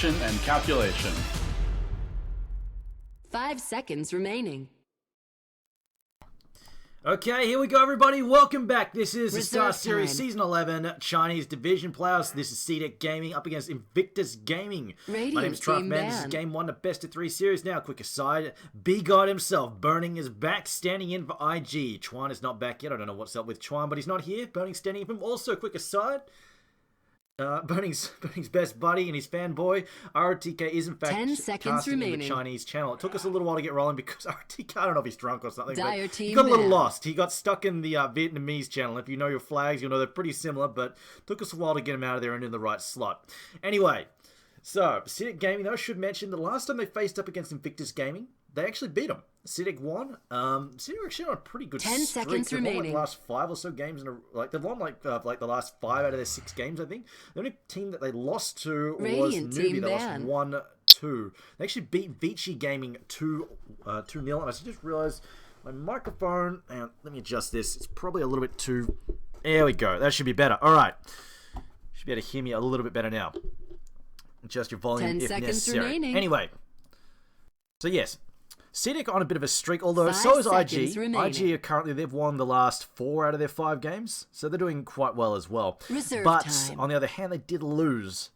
reflection and calculation. 5 seconds remaining. Okay, here we go, everybody. Welcome back. This is the Reserve Star Series time. Season 11 Chinese Division Playoffs. This is cdec Gaming up against Invictus Gaming. My name is Radiance Truff team Man. This is ban. Game 1 of Best of 3 Series. Now, quick aside, B-God himself, Burning, is back, standing in for IG. Chuan is not back yet. I don't know what's up with Chuan, but he's not here. Burning standing in for him. Also, quick aside, Burning's best buddy and his fanboy, RTK, is in fact 10 seconds casting in the remaining. Chinese channel. It took us a little while to get rolling because RTK, I don't know if he's drunk or something, Dire but he team got a little ban. lost. He got stuck in the Vietnamese channel. If you know your flags, you'll know they're pretty similar, but took us a while to get him out of there and in the right slot. Anyway, so cdec Gaming, though, I should mention the last time they faced up against Invictus Gaming, they actually beat them. cdec won. cdec are actually on a pretty good 10 streak. seconds They've won like remaining. the last 5 or so games, they've won like the last 5 out of their 6 games, I think. The only team that they lost to was Radiant Newbie. team They ban. lost 1-2. They actually beat Vici Gaming 2-0, and I just realized my microphone, and let me adjust this. It's probably a little bit too. There we go. That should be better. All right, should be able to hear me a little bit better now. Adjust your volume 10 if seconds necessary. remaining. Anyway, so yes, cdec on a bit of a streak, although 5 so is seconds IG. remaining. IG are currently, they've won the last 4 out of their 5 games, so they're doing quite well as well. Reserve but time. on the other hand, they did lose.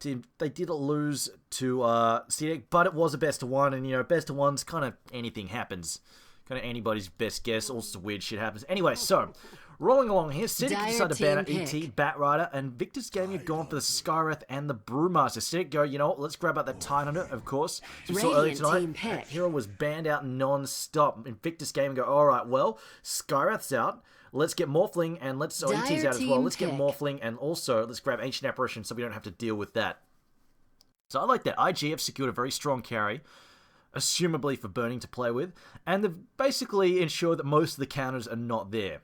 They did lose to cdec, but it was a best of 1, and you know, best of 1's kind of anything happens. Kind of anybody's best guess. All sorts of weird shit happens. Anyway, so rolling along here, cdec Dire decided to ban out team ET, pick. Batrider, and Victor's Gaming have gone for the Skywrath and the Brewmaster. cdec go, you know what, let's grab out that Tidehunter, of course. As we saw earlier Radiant team tonight, pick. Hero was banned out non-stop. And Victor's Gaming go, alright, well, Skywrath's out. Let's get Morphling, and let's... ET's Dire out as well. team Let's get pick. Morphling, and also let's grab Ancient Apparition so we don't have to deal with that. So I like that. IG have secured a very strong carry, assumably for Burning to play with, and they've basically ensured that most of the counters are not there.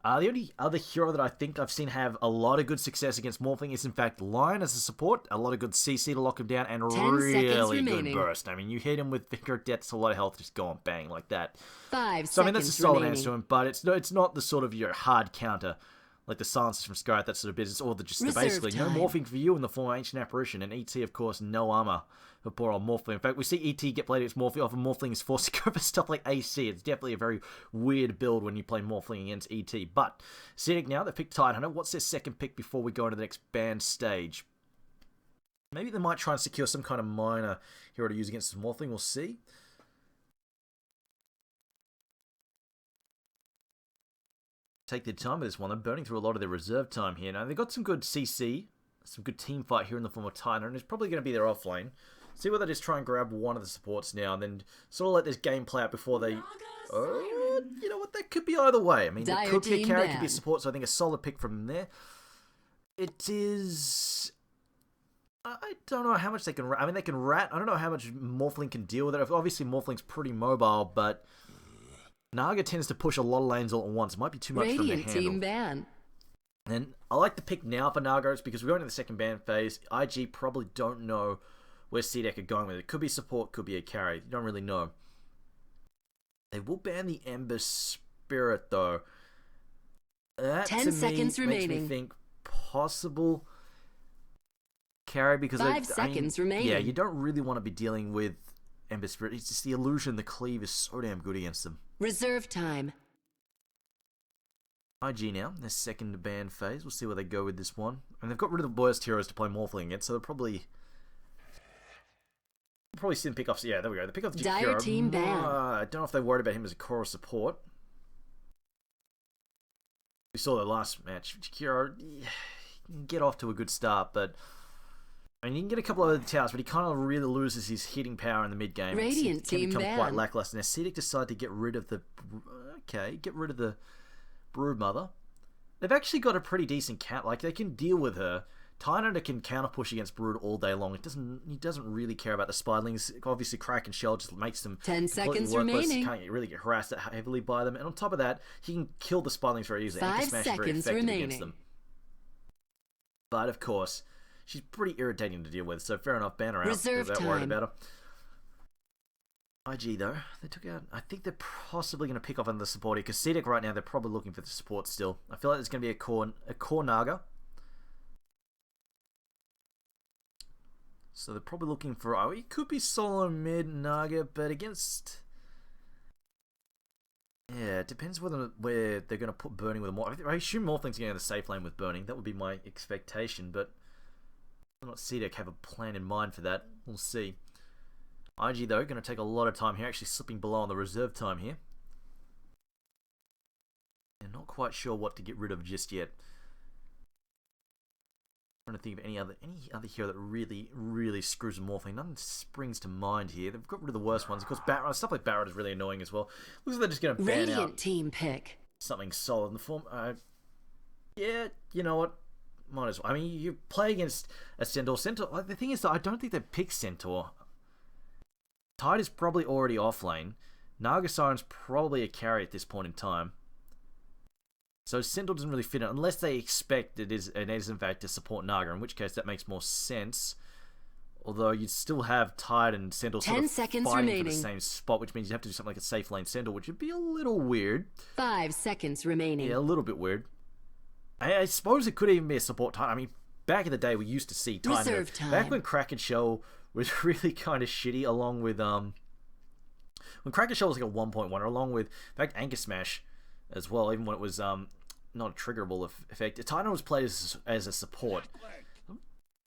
The only other hero that I think I've seen have a lot of good success against Morphling is in fact Lion as a support. A lot of good CC to lock him down, and 10 seconds really good remaining. burst. I mean, you hit him with Vicar of Death, it's a lot of health, just go on bang like that. 5 So I mean, that's a seconds solid remaining. answer to him, but it's not the sort of your hard counter like the silences from Skyrath, that sort of business, or just Reserve basically no time. morphing for you in the form of Ancient Apparition, and ET, of course, no armor for poor old Morphling. In fact, we see ET get played against Morphling, often Morphling is forced to go for stuff like AC. It's definitely a very weird build when you play Morphling against ET. But cdec now, they've picked Tidehunter. What's their second pick before we go into the next band stage? Maybe they might try and secure some kind of minor hero to use against Morphling. We'll see. Take their time with this one. They're burning through a lot of their reserve time here. Now, they've got some good CC, some good team fight here in the form of Tidehunter, and it's probably going to be their offlane. See whether they just try and grab one of the supports now, and then sort of let this game play out before they... Oh, you know what? That could be either way. I mean, it Dire could be a team carry, it could be a ban. support, so I think a solid pick from there. It is... I don't know how much they can... I mean, they can rat. I don't know how much Morphling can deal with it. Obviously, Morphling's pretty mobile, but... Naga tends to push a lot of lanes all at once. It might be too much for them to Radiant handle. team ban. And I like the pick now for Nagos because we're going to the second ban phase. IG probably don't know where cdec are going with it. Could be support, could be a carry. You don't really know. They will ban the Ember Spirit though. That 10 to seconds me makes me remaining. think possible carry because 5 seconds remaining. Yeah, you don't really want to be dealing with Ember Spirit. It's just the illusion, the cleave is so damn good against them. Reserve time. IG now, their second ban phase. We'll see where they go with this one. And they've got rid of the worst heroes to play Morphling against, so they'll probably see them Pickoffs. Yeah, there we go. The Pickoffs Dire hero. team ban. I don't know if they're worried about him as a core support. We saw the last match. Jakiro, he can get off to a good start, but I mean, you can get a couple of other towers, but he kind of really loses his hitting power in the mid game. Radiant It can team become ban. quite lackluster. Now, cdec decide to get rid of the Broodmother. They've actually got a pretty decent cat. Like, they can deal with her. Tidehunter can counter push against Brood all day long. He doesn't really care about the Spidlings. Obviously, Crack and Shell just makes them 10 completely seconds worthless. remaining. Can't really get harassed that heavily by them. And on top of that, he can kill the Spidlings very easily. 5 Anti-smash is very seconds effective remaining. against them. But of course, she's pretty irritating to deal with. So fair enough, ban her out. Reserve Without worried time. about her. IG though, they took out. I think they're possibly going to pick off on the support here because cdec right now they're probably looking for the support still. I feel like there's going to be a core Naga. So they're probably looking for... Oh, it could be solo mid Naga, but against... Yeah, it depends where they're going to put Burning with more. I assume Morphling's going to the safe lane with Burning. That would be my expectation, but I'm not cdec have a plan in mind for that. We'll see. IG, though, going to take a lot of time here, actually slipping below on the reserve time here. And not quite sure what to get rid of just yet. Trying to think of any other hero that really screws with Morphling. Nothing springs to mind here. They've got rid of the worst ones. Of course, stuff like Barret is really annoying as well. Looks like they're just going to ban Radiant out team pick. something solid in the form. Yeah, you know what? Might as well. I mean, you play against a Centaur. Like, the thing is, though, I don't think they pick Centaur. Tide is probably already off lane. Naga Siren's probably a carry at this point in time. So Centaur doesn't really fit in unless they expect it is in fact to support Naga, in which case that makes more sense. Although you'd still have Tide and Centaur sort of fighting for the same spot, which means you have to do something like a safe lane Centaur, which would be a little weird. 5 seconds remaining. Yeah, a little bit weird. I suppose it could even be a support Tide. I mean, back in the day we used to see Tide. Reserve time. Back when Kraken Shell was really kind of shitty, along with when Kraken Shell was like a 1.1, or along with in fact Anchor Smash as well, even when it was not a triggerable effect. Titan was played as a support.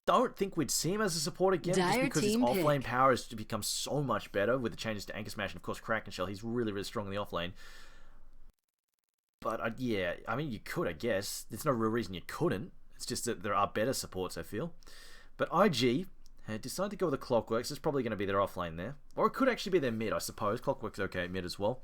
Don't think we'd see him as a support again, just because his off-lane power has become so much better with the changes to Anchor Smash and of course Kraken Shell. He's really strong in the off-lane. But yeah, I mean, you could, I guess. There's no real reason you couldn't. It's just that there are better supports, I feel. But IG decided to go with the Clockworks. It's probably going to be their off-lane there. Or it could actually be their mid, I suppose. Clockworks okay at mid as well.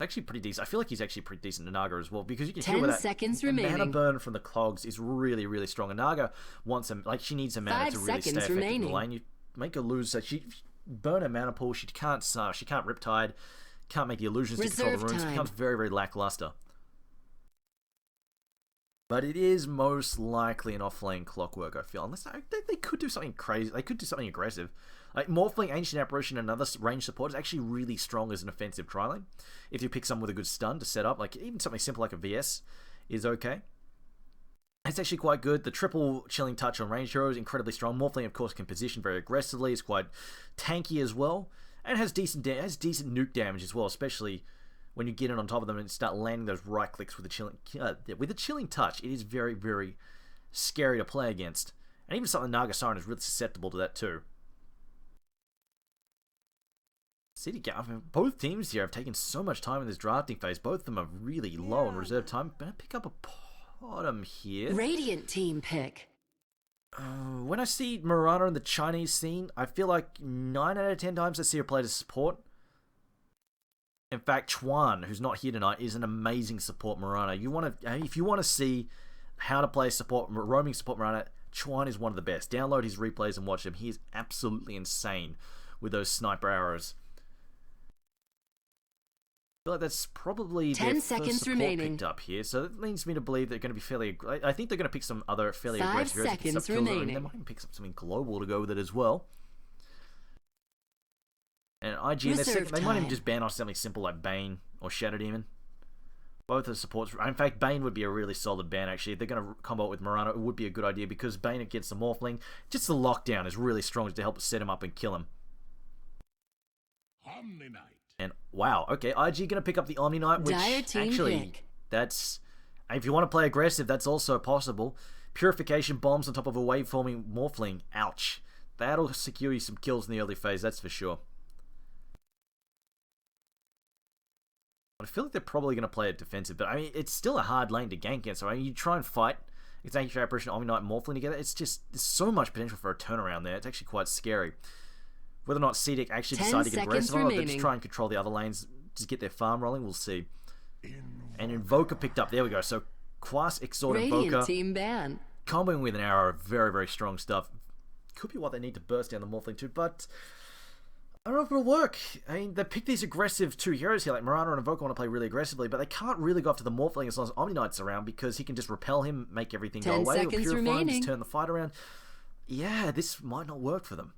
Actually pretty decent. I feel like he's actually pretty decent to Naga as well, because you can hear with that 10 seconds remaining. Mana burn from the clogs is really strong. And Naga wants him, like, she needs a mana to really stay effective in the lane. You make her lose, so she burn her mana pool. She can't Riptide, can't make the illusions to control the runes. It becomes very lackluster. But it is most likely an off-lane Clockwork, I feel. Unless they could do something crazy. They could do something aggressive. Like, Morphling, Ancient Apparition, and another range support is actually really strong as an offensive tri-lane. If you pick someone with a good stun to set up, like even something simple like a VS is okay. It's actually quite good. The triple Chilling Touch on range heroes, incredibly strong. Morphling, of course, can position very aggressively. It's quite tanky as well. And has decent nuke damage as well, especially when you get in on top of them and start landing those right clicks with a Chilling Touch. It is very scary to play against. And even something Naga Siren is really susceptible to that too. I mean, both teams here have taken so much time in this drafting phase. Both of them are really low on reserve time. Better pick up a bottom here. Radiant team pick. When I see Mirana in the Chinese scene, I feel like 9 out of 10 times I see her played as support. In fact, Chuan, who's not here tonight, is an amazing support Mirana. If you want to see how to play support, roaming support Mirana, Chuan is one of the best. Download his replays and watch him. He is absolutely insane with those sniper arrows. I feel like that's probably 10 seconds remaining. Picked up here, so that leads me to believe they're going to be fairly. I think they're going to pick some other fairly aggressive heroes. 5 seconds remaining. They might even pick up something global to go with it as well. And IG in their second, they might even just ban off something simple like Bane or Shadow Demon. Both are supports. In fact, Bane would be a really solid ban actually. If they're going to combo it with Mirana, it would be a good idea because Bane against the Morphling, just the lockdown is really strong to help set him up and kill him. Omni Knight. And wow, okay, IG gonna pick up the Omni Knight, which actually, that's, if you want to play aggressive, that's also possible. Purification bombs on top of a wave-forming Morphling, ouch. That'll secure you some kills in the early phase, that's for sure. I feel like they're probably gonna play it defensive, but I mean, it's still a hard lane to gank against. So I mean, you try and fight, it's Ancient Apparition, Omni Knight, Morphling together. It's just, there's so much potential for a turnaround there. It's actually quite scary. Whether or not cdec actually decide to get aggressive or they just try and control the other lanes, just get their farm rolling, we'll see. And Invoker picked up, there we go. So Quas, Exhort, Invoker, team ban. comboing with an arrow, very strong stuff. Could be what they need to burst down the Morphling too, but I don't know if it'll work. I mean, they pick these aggressive two heroes here, like Mirana and Invoker want to play really aggressively, but they can't really go after the Morphling as long as Omni Knight's around because he can just repel him, make everything go away, or purify him, just turn the fight around. Yeah, this might not work for them.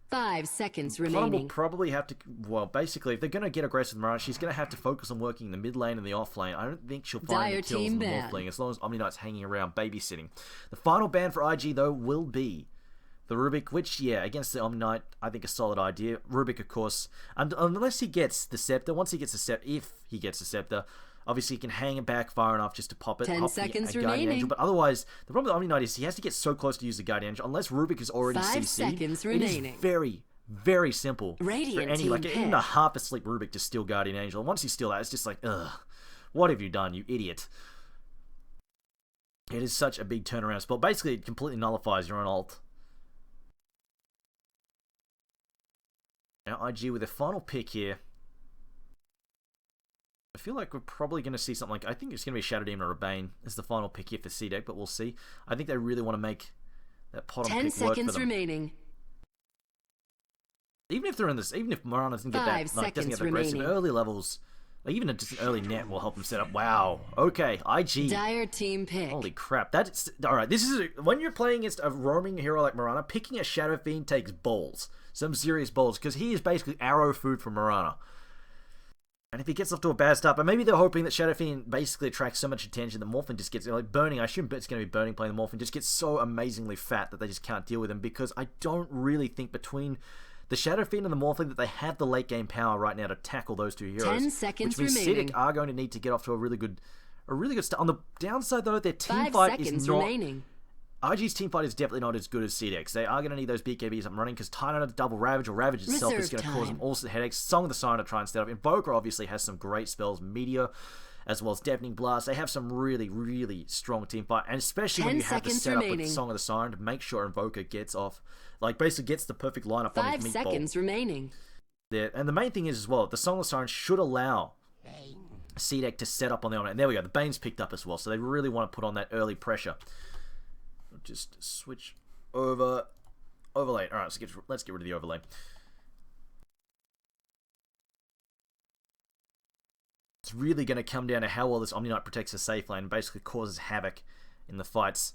5 seconds Potter will remaining. probably have to... Well, basically, if they're going to get aggressive with Mirana, she's going to have to focus on working the mid lane and the off lane. I don't think she'll find Dire the kills team in the ban. north lane, as long as Omni Knight's hanging around babysitting. The final ban for IG, though, will be the Rubik, which, yeah, against the Omni Knight, I think a solid idea. Rubik, of course, and unless he gets the Scepter, once he gets the Scepter, if he gets the Scepter, obviously he can hang it back far enough just to pop it. 10 pop seconds the Guardian remaining. Angel, but otherwise, the problem with Omni Knight is he has to get so close to use the Guardian Angel, unless Rubik is already 5 CC'd. seconds It remaining. is very, very simple Radiant for any, team like, pick. even a half asleep Rubik to steal Guardian Angel. And once you steal that, it's just like, ugh, what have you done, you idiot? It is such a big turnaround spell. Basically, it completely nullifies your own ult. Now, IG with a final pick here. I feel like we're probably going to see something like... I think it's going to be Shadow Demon or a Bane as the final pick here for cdec, but we'll see. I think they really want to make that pot 10 pick work for seconds them. remaining. Even if they're in this... Even if Mirana doesn't get 5 that... Like, doesn't get seconds that aggressive, remaining. early levels... Like, even just an early net will help them set up. Wow. Okay, IG. Dire team pick. Holy crap. That's... Alright, this is... When you're playing against a roaming hero like Mirana, picking a Shadow Fiend takes balls. Some serious balls, because he is basically arrow food for Mirana. And if he gets off to a bad start, but maybe they're hoping that Shadow Fiend basically attracts so much attention that Morphin just gets, like, Burning, I assume it's going to be Burning playing the Morphin, just gets so amazingly fat that they just can't deal with him, because I don't really think between the Shadow Fiend and the Morphling that they have the late game power right now to tackle those two heroes. 10 seconds which means remaining. cdec are going to need to get off to a really good start. On the downside, though, their team 5 fight is seconds not... remaining. IG's team fight is definitely not as good as cdec's. They are going to need those BKBs up and running because Tynant double Ravage, or Ravage itself, is Reserve going to cause them all sorts of headaches. Song of the Siren to try and set up. Invoker obviously has some great spells, Meteor, as well as Deafening Blast. They have some really, really strong team fight, and especially when 10 you have the seconds setup with remaining. Song of the Siren to make sure Invoker gets off, like basically gets the perfect lineup on 5 his meatball. seconds remaining. There. And the main thing is as well, the Song of the Siren should allow cdec to set up on the Omni. And there we go, the Bane's picked up as well, so they really want to put on that early pressure. Just switch over overlay. All right, so let's get rid of the overlay. It's really going to come down to how well this Omni Knight protects the safe lane and basically causes havoc in the fights.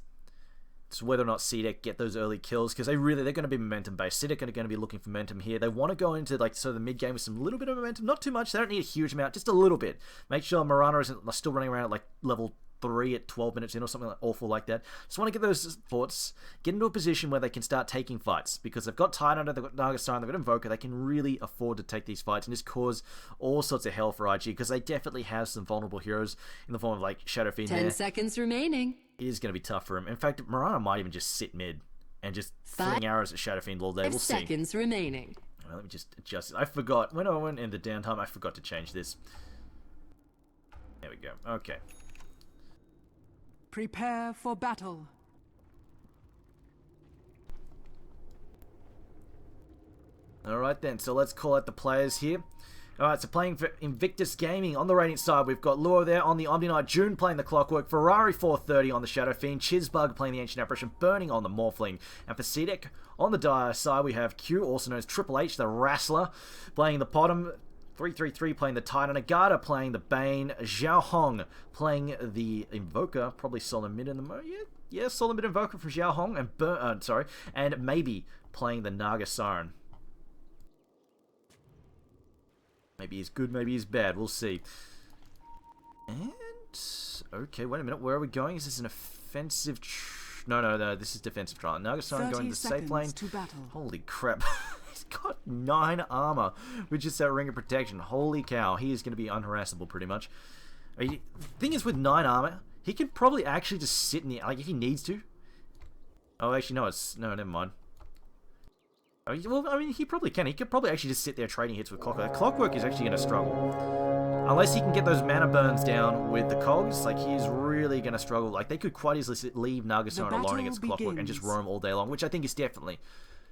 It's whether or not cdec get those early kills, because they're going to be momentum based. cdec are going to be looking for momentum here. They want to go into the mid game with some little bit of momentum, not too much. They don't need a huge amount, just a little bit. Make sure Mirana isn't still running around at like level 3 at 12 minutes in or something awful like that. Just want to get those thoughts, get into a position where they can start taking fights, because they've got Tidehunter, they've got Nargothrond, they've got Invoker. They can really afford to take these fights and just cause all sorts of hell for IG, because they definitely have some vulnerable heroes in the form of like Shadow Fiend 10 there. seconds remaining. It is going to be tough for him. In fact, Mirana might even just sit mid and just fling arrows at Shadow Fiend all day. 5 We'll see. seconds remaining. Well, let me just adjust it. I forgot. When I went in the downtime, I forgot to change this. There we go. Okay. Prepare for battle. Alright then, so let's call out the players here. Alright, so playing for Invictus Gaming on the Radiance side, we've got Lure there on the Omni Knight, June playing the Clockwork, Ferrari 430 on the Shadow Fiend, Chizbug playing the Ancient Apparition, Burning on the Morphling. And for cdec, on the Dire side, we have Q, also known as Triple H, the Wrestler, playing the Potom, 333 playing the Titan, Agata playing the Bane, Xiao Hong playing the Invoker, probably solo mid in the yeah, solo mid Invoker for Xiao Hong, and and maybe playing the Naga Siren. Maybe he's good, maybe he's bad, we'll see. And okay, wait a minute, where are we going? Is this an offensive? No, this is defensive trial. Naga Siren going to the safe lane. To battle. Holy crap. He's got 9 armor, which is that ring of protection. Holy cow, he is going to be unharassable pretty much. I mean, the thing is, with 9 armor, he can probably actually just sit in the... Like, if he needs to. Oh, actually, no, no, never mind. Well, I mean, he probably can. He could probably actually just sit there trading hits with Clockwork. Clockwork is actually going to struggle. Unless he can get those mana burns down with the cogs, like, he's really going to struggle. Like, they could quite easily leave Nargothrond alone against Clockwork and just roam all day long, which I think is definitely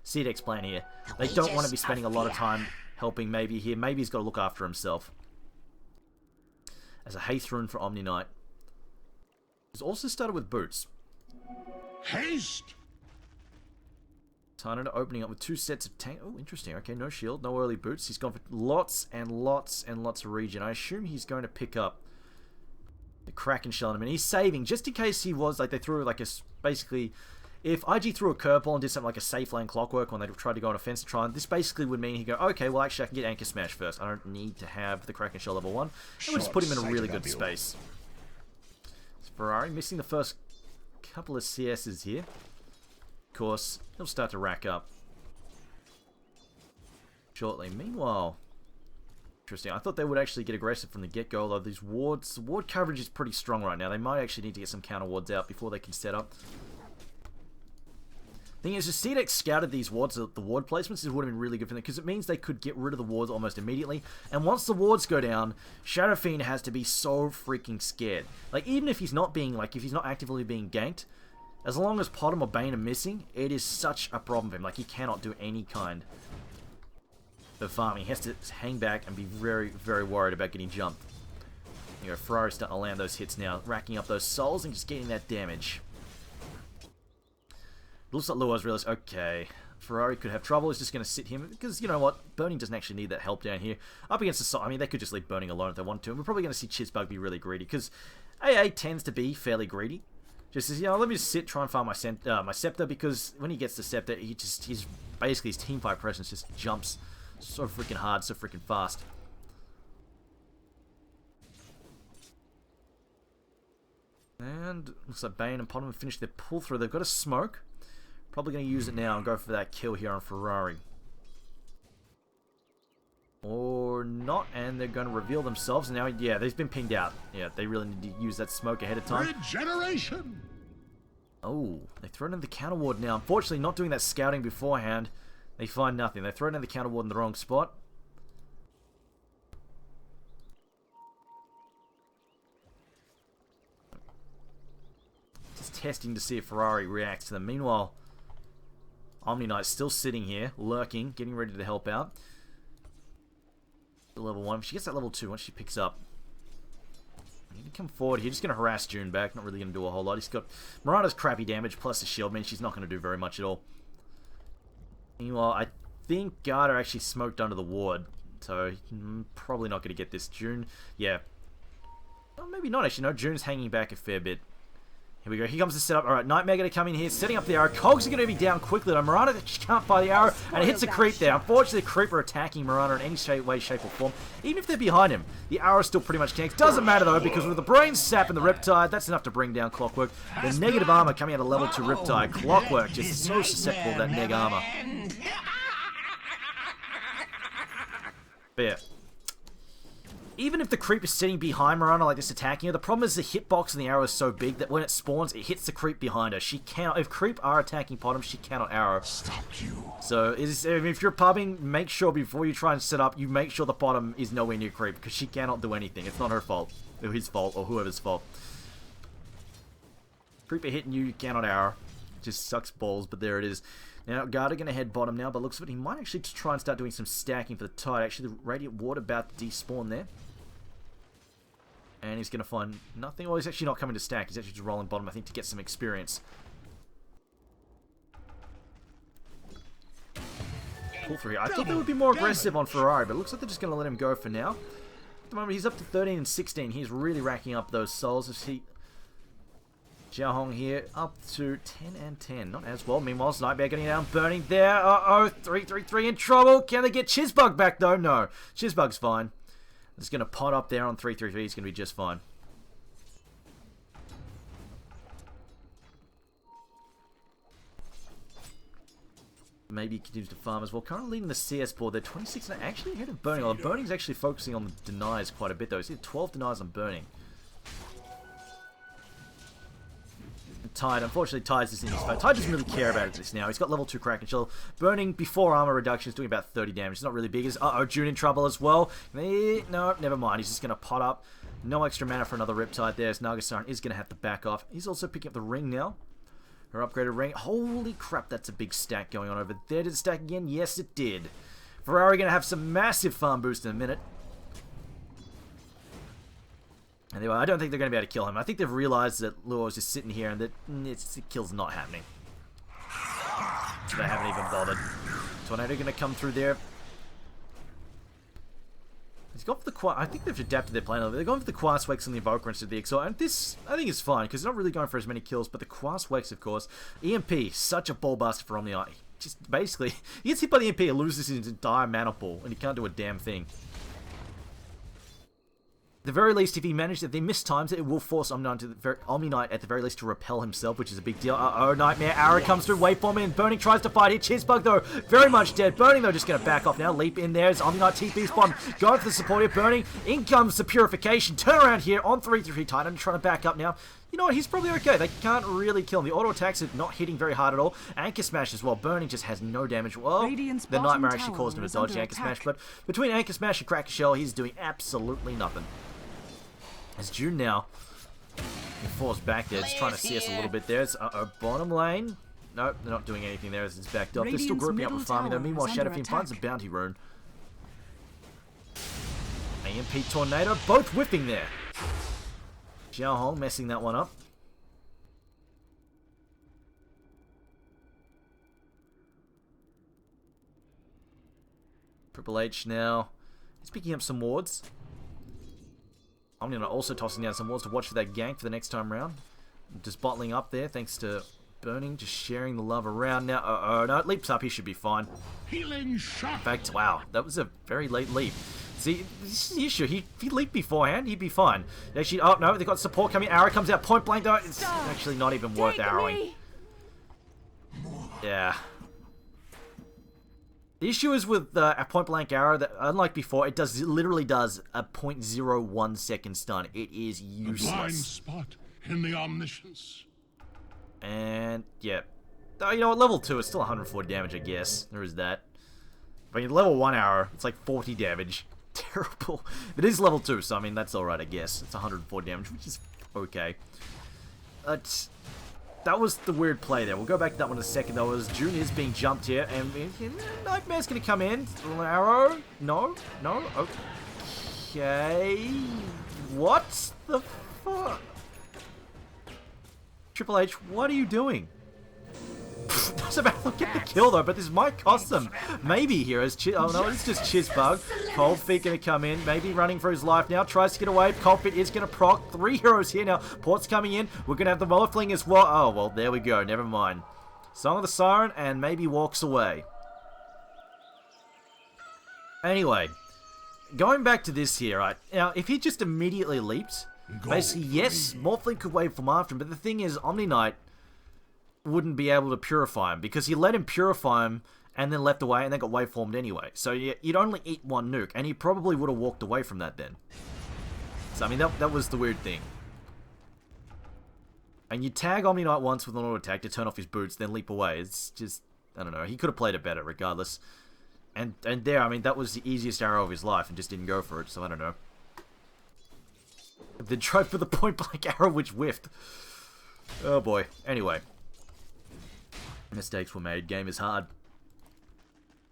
cdec's plan here. They don't want to be spending a lot of time helping maybe here. Maybe he's got to look after himself. As a haste rune for Omni Knight. He's also started with boots. Haste! Tynant opening up with 2 sets of tank. Oh, interesting. Okay, no shield, no early boots. He's gone for lots and lots and lots of regen. I assume he's going to pick up the Kraken Shell in a minute. He's saving just in case he was like they threw like a basically. if IG threw a curveball and did something like a safe lane clockwork when they tried to go on offensive try, this basically would mean he'd go, okay, well actually I can get Anchor Smash first. I don't need to have the Kraken Shell level 1. And we'll just put him in a really good space. It's Ferrari missing the first couple of CSs here. Of course, he'll start to rack up shortly. Meanwhile, interesting. I thought they would actually get aggressive from the get-go, although these wards, the ward coverage is pretty strong right now. They might actually need to get some counter wards out before they can set up. Thing is, if cdec scouted these wards, the ward placements, this would have been really good for them, because it means they could get rid of the wards almost immediately. And once the wards go down, Shadow Fiend has to be so freaking scared. Like, even if he's not being, like, if he's not actively being ganked, as long as Potom or Bane are missing, it is such a problem for him. Like, he cannot do any kind of farming. He has to hang back and be very, very worried about getting jumped. You know, Ferrari's starting to land those hits now, racking up those souls and just getting that damage. It looks like Lua's realized, okay, Ferrari could have trouble. He's just going to sit him, because you know what? Burning doesn't actually need that help down here. Up against the I mean, they could just leave Burning alone if they want to. And we're probably going to see Chizbug be really greedy, because AA tends to be fairly greedy. Just says, you know, let me just sit, try and farm my Scepter, because when he gets the Scepter, he's basically his teamfight presence just jumps so freaking hard, so freaking fast. And looks like Bane and Potom have finished their pull through. They've got a smoke. Probably going to use it now and go for that kill here on Ferrari. Or not, and they're going to reveal themselves. And now, yeah, they've been pinged out. Yeah, they really need to use that smoke ahead of time. Regeneration! Oh, they throw in the counter ward now. Unfortunately, not doing that scouting beforehand. They find nothing. They throw in the counter ward in the wrong spot. Just testing to see if Ferrari reacts to them. Meanwhile, Omni Knight's still sitting here, lurking, getting ready to help out. Level 1. If she gets that level 2, once she picks up, you can come forward here. Just going to harass June back. Not really going to do a whole lot. He's got Mirana's crappy damage plus the shield. Man, she's not going to do very much at all. Meanwhile, I think Garda actually smoked under the ward, so probably not going to get this. June, yeah. Well, maybe not actually. No, June's hanging back a fair bit. Here we go. Here comes the setup. Alright, Nightmare going to come in here, setting up the arrow. Cogs are going to be down quickly. Though Mirana can't fire the arrow, and it hits a creep there. Unfortunately, the creeper attacking Mirana in any way, shape, or form. Even if they're behind him, the arrow still pretty much connects. Doesn't matter, though, because with the Brain Sap and the Riptide, that's enough to bring down Clockwork. The negative armor coming out of level 2 Riptide. Clockwork just so susceptible to that neg armor. But yeah. Even if the creep is sitting behind Mirana like this attacking her, the problem is the hitbox and the arrow is so big that when it spawns, it hits the creep behind her. She cannot, if creep are attacking Potom, she cannot arrow. Stop you. So if you're pubbing, make sure before you try and set up, you make sure the Potom is nowhere near creep, because she cannot do anything. It's not her fault, or his fault, or whoever's fault. Creeper hitting you, you cannot arrow. It just sucks balls, but there it is. Now, Garda going to head bottom now, but looks like he might actually try and start doing some stacking for the tide. Actually, the Radiant Ward about to despawn there. And he's going to find nothing. Well, he's actually not coming to stack. He's actually just rolling bottom, I think, to get some experience. Pull through. I thought they would be more aggressive on Ferrari, but it looks like they're just going to let him go for now. At the moment, he's up to 13 and 16. He's really racking up those souls. As he... Xiao Hong here, up to 10 and 10. Not as well. Meanwhile, Nightmare getting down, burning there. Uh-oh, 3-3-3 in trouble. Can they get Chizbug back, though? No. Chizbug's fine. It's going to pot up there on 3-3-3. He's going to be just fine. Maybe he continues to farm as well. Currently leading the CS board. They're 26 and actually ahead of Burning. Although Burning's actually focusing on the denies quite a bit, though. He's hit 12 denies on Burning. Tide, unfortunately, Tide's just in his face. Tide doesn't really care about this now. He's got level 2 Kraken Shell. Burning before armor reduction is doing about 30 damage. It's not really big. Uh-oh, June in trouble as well. No, never mind. He's just going to pot up. No extra mana for another Riptide there. As Nagasaran is going to have to back off. He's also picking up the ring now. Her upgraded ring. Holy crap, that's a big stack going on over there. Did it stack again? Yes, it did. Ferrari going to have some massive farm boost in a minute. Anyway, I don't think they're going to be able to kill him. I think they've realized that Luo's just sitting here and that the kill's not happening. So they haven't even bothered. Tornado going to come through there. He's gone for the I think they've adapted their plan a little bit. They're going for the Quas Wex and the Evoker instead of the Exile. And this, I think, is fine, because they're not really going for as many kills. But the Quas Wex, of course. EMP, such a ball buster for Omni Knight. Just basically, he gets hit by the EMP and loses his entire mana pool. And he can't do a damn thing. At the very least, if he manages, if they mistimes it, it will force Omni Knight at the very least to repel himself, which is a big deal. Uh-oh, Nightmare Arrow comes through, waveform in. Burning tries to fight here. Chizbug, though, very much dead. Burning, though, just going to back off now. Leap in there as Omni Knight TP spawn. Going for the support here. Burning. In comes the Purification. Turn around here on 3-3 Titan. Trying to back up now. You know what? He's probably okay. They can't really kill him. The auto attacks are not hitting very hard at all. Anchor Smash as well. Burning just has no damage. Well, the Nightmare actually caused him to dodge the Anchor Smash, but between Anchor Smash and Cracker Shell, he's doing absolutely nothing. As June now, he falls back there, just trying to see us a little bit there. It's bottom lane. Nope, they're not doing anything there as it's backed up. They're still grouping up with farming though. Meanwhile, Shadowfiend finds a bounty rune. AMP Tornado, both whipping there. Xiao Hong messing that one up. Triple H now. He's picking up some wards. I'm going to also tossing down some wards to watch for that gank for the next time round. Just bottling up there thanks to Burning, just sharing the love around now. No, it leaps up, he should be fine. Healing shot. In fact, wow, that was a very late leap. See, this is the issue. If he leaped beforehand, he'd be fine. Actually, oh no, they've got support coming. Arrow comes out point blank though. It's actually not even worth arrowing. Yeah. The issue is with a point blank arrow that, unlike before, it literally does a 0.01 second stun. It is useless. A blind spot in the omniscience. And yeah, you know what? Level 2 is still 140 damage, I guess. There is that. But level 1 arrow, it's like 40 damage. Terrible. It is level 2, so I mean that's all right, I guess. It's 140 damage, which is okay. That was the weird play there. We'll go back to that one in a second, though, as June is being jumped here, and Nightmare's going to come in. Arrow? No? No? Okay. What the fuck? Triple H, what are you doing? That's about to get the kill, though, but this might cost them. Maybe here as oh no, it's just Chizbug. Cold Feet going to come in, maybe running for his life now, tries to get away. Cold Feet is going to proc. 3 heroes here now. Port's coming in. We're going to have the Mullifling as well. Oh, well, there we go. Never mind. Song of the Siren, and maybe walks away. Anyway, going back to this here, right? Now, if he just immediately leaped, basically, yes, Morphling could wave from after him, but the thing is, Omni Knight wouldn't be able to purify him because he let him purify him and then left away and then got waveformed anyway. So you'd only eat 1 nuke, and he probably would have walked away from that then. So I mean that was the weird thing. And you tag Omni Knight once with an auto attack to turn off his boots, then leap away. It's just, I don't know. He could have played it better regardless. And there, I mean, that was the easiest arrow of his life and just didn't go for it. So I don't know. Then tried for the point blank arrow which whiffed. Oh boy. Anyway. Mistakes were made. Game is hard.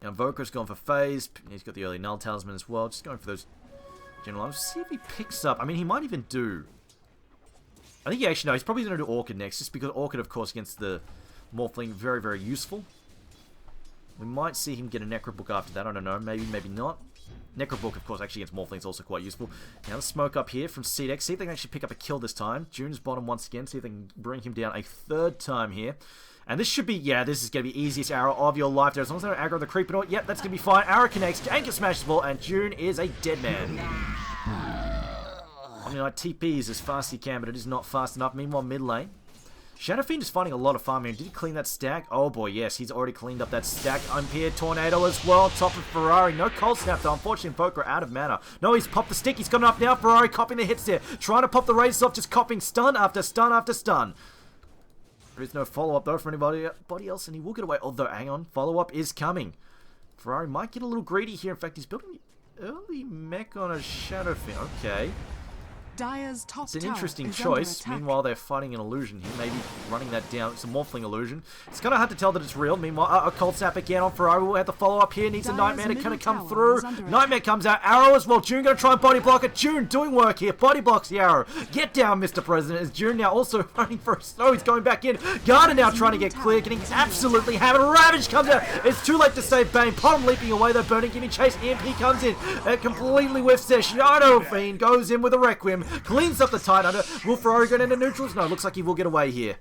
Now Invoker's gone for phase. He's got the early Null Talisman as well. Just going for those general items. See if he picks up. I mean, he might even do. I think he actually, no, he's probably going to do Orchid next. Just because Orchid, of course, against the Morphling, very, very useful. We might see him get a Necrobook after that. I don't know. Maybe, maybe not. Necrobook, of course, actually against Morphling is also quite useful. Now, the smoke up here from cdec. See if they can actually pick up a kill this time. June's bottom once again. See if they can bring him down a 3rd time here. And this should be, yeah, this is going to be easiest arrow of your life there. As long as they don't aggro the creep and all, yep, that's going to be fine. Arrow connects, Anchor Smash the ball, and June is a dead man. I mean, like, TPs as fast as he can, but it is not fast enough. Meanwhile, mid lane. Shadowfiend is finding a lot of farm here. Did he clean that stack? Oh boy, yes, he's already cleaned up that stack. Impaired Tornado as well, on top of Ferrari. No Cold Snap though, unfortunately Invoker out of mana. No, he's popped the stick, he's coming up now. Ferrari copying the hits there. Trying to pop the razors off, just copying stun after stun after stun. There is no follow-up though for anybody else, and he will get away. Although, hang on, follow-up is coming. Ferrari might get a little greedy here. In fact, he's building the early mech on a Shadowfiend. Okay. Dire's top It's an tower interesting is choice. under attack. Meanwhile, they're fighting an illusion. He may be running that down. It's a Morphling illusion. It's kind of hard to tell that it's real. Meanwhile, a Cold Snap again on Ferrari. We'll have to follow up here. Needs a Dire's Nightmare to kind middle of come tower through. is under Nightmare comes out. Arrow as well. June going to try and body block it. June doing work here. Body blocks the Arrow. Get down, Mr. President. As June now also running for a snow. He's going back in. Garner now trying to get clear. Getting absolutely hammered. Ravage comes out. It's too late to save Bane. Bottom leaping away though. Burning, giving chase. EMP comes in. Completely whiffs there. Shadow Fiend goes in with a Requiem. Cleans up the Tidehunter. Will Ferrari go into neutrals? No, looks like he will get away here.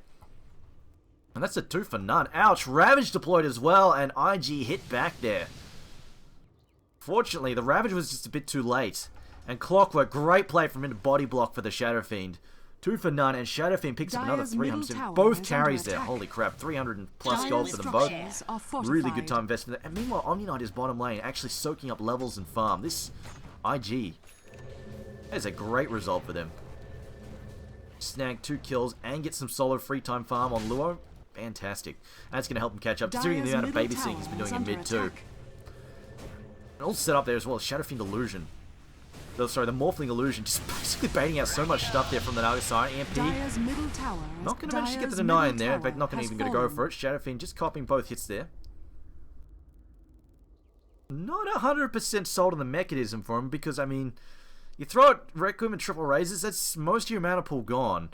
And that's a 2 for none. Ouch. Ravage deployed as well, and IG hit back there. Fortunately, the Ravage was just a bit too late. And Clockwork, great play from him to body block for the Shadow Fiend. 2 for none, and Shadow Fiend picks up another Dire's 300. middle tower Both is carries under there. attack. Holy crap. 300 and plus Dire's gold for them both. structures are fortified. Really good time investment. And meanwhile, Omni Knight is bottom lane, actually soaking up levels and farm. This IG is a great result for them. Snag 2 kills and get some solo free time farm on Luo. Fantastic. That's going to help him catch up, considering the amount of babysitting he's been doing in mid too. And all set up there as well. Shadow Fiend Illusion. Oh, sorry, the Morphling Illusion. Just basically baiting out so much stuff there from the Naga side. EMP. Dire's middle tower Not going to manage to get to Dire's the 9 middle there. In fact, tower not going to has even going to go fallen. for it. Shadow Fiend just copying both hits there. Not 100% sold on the mechanism for him because, I mean, you throw out Requiem and triple raises, that's most of your mana pool gone.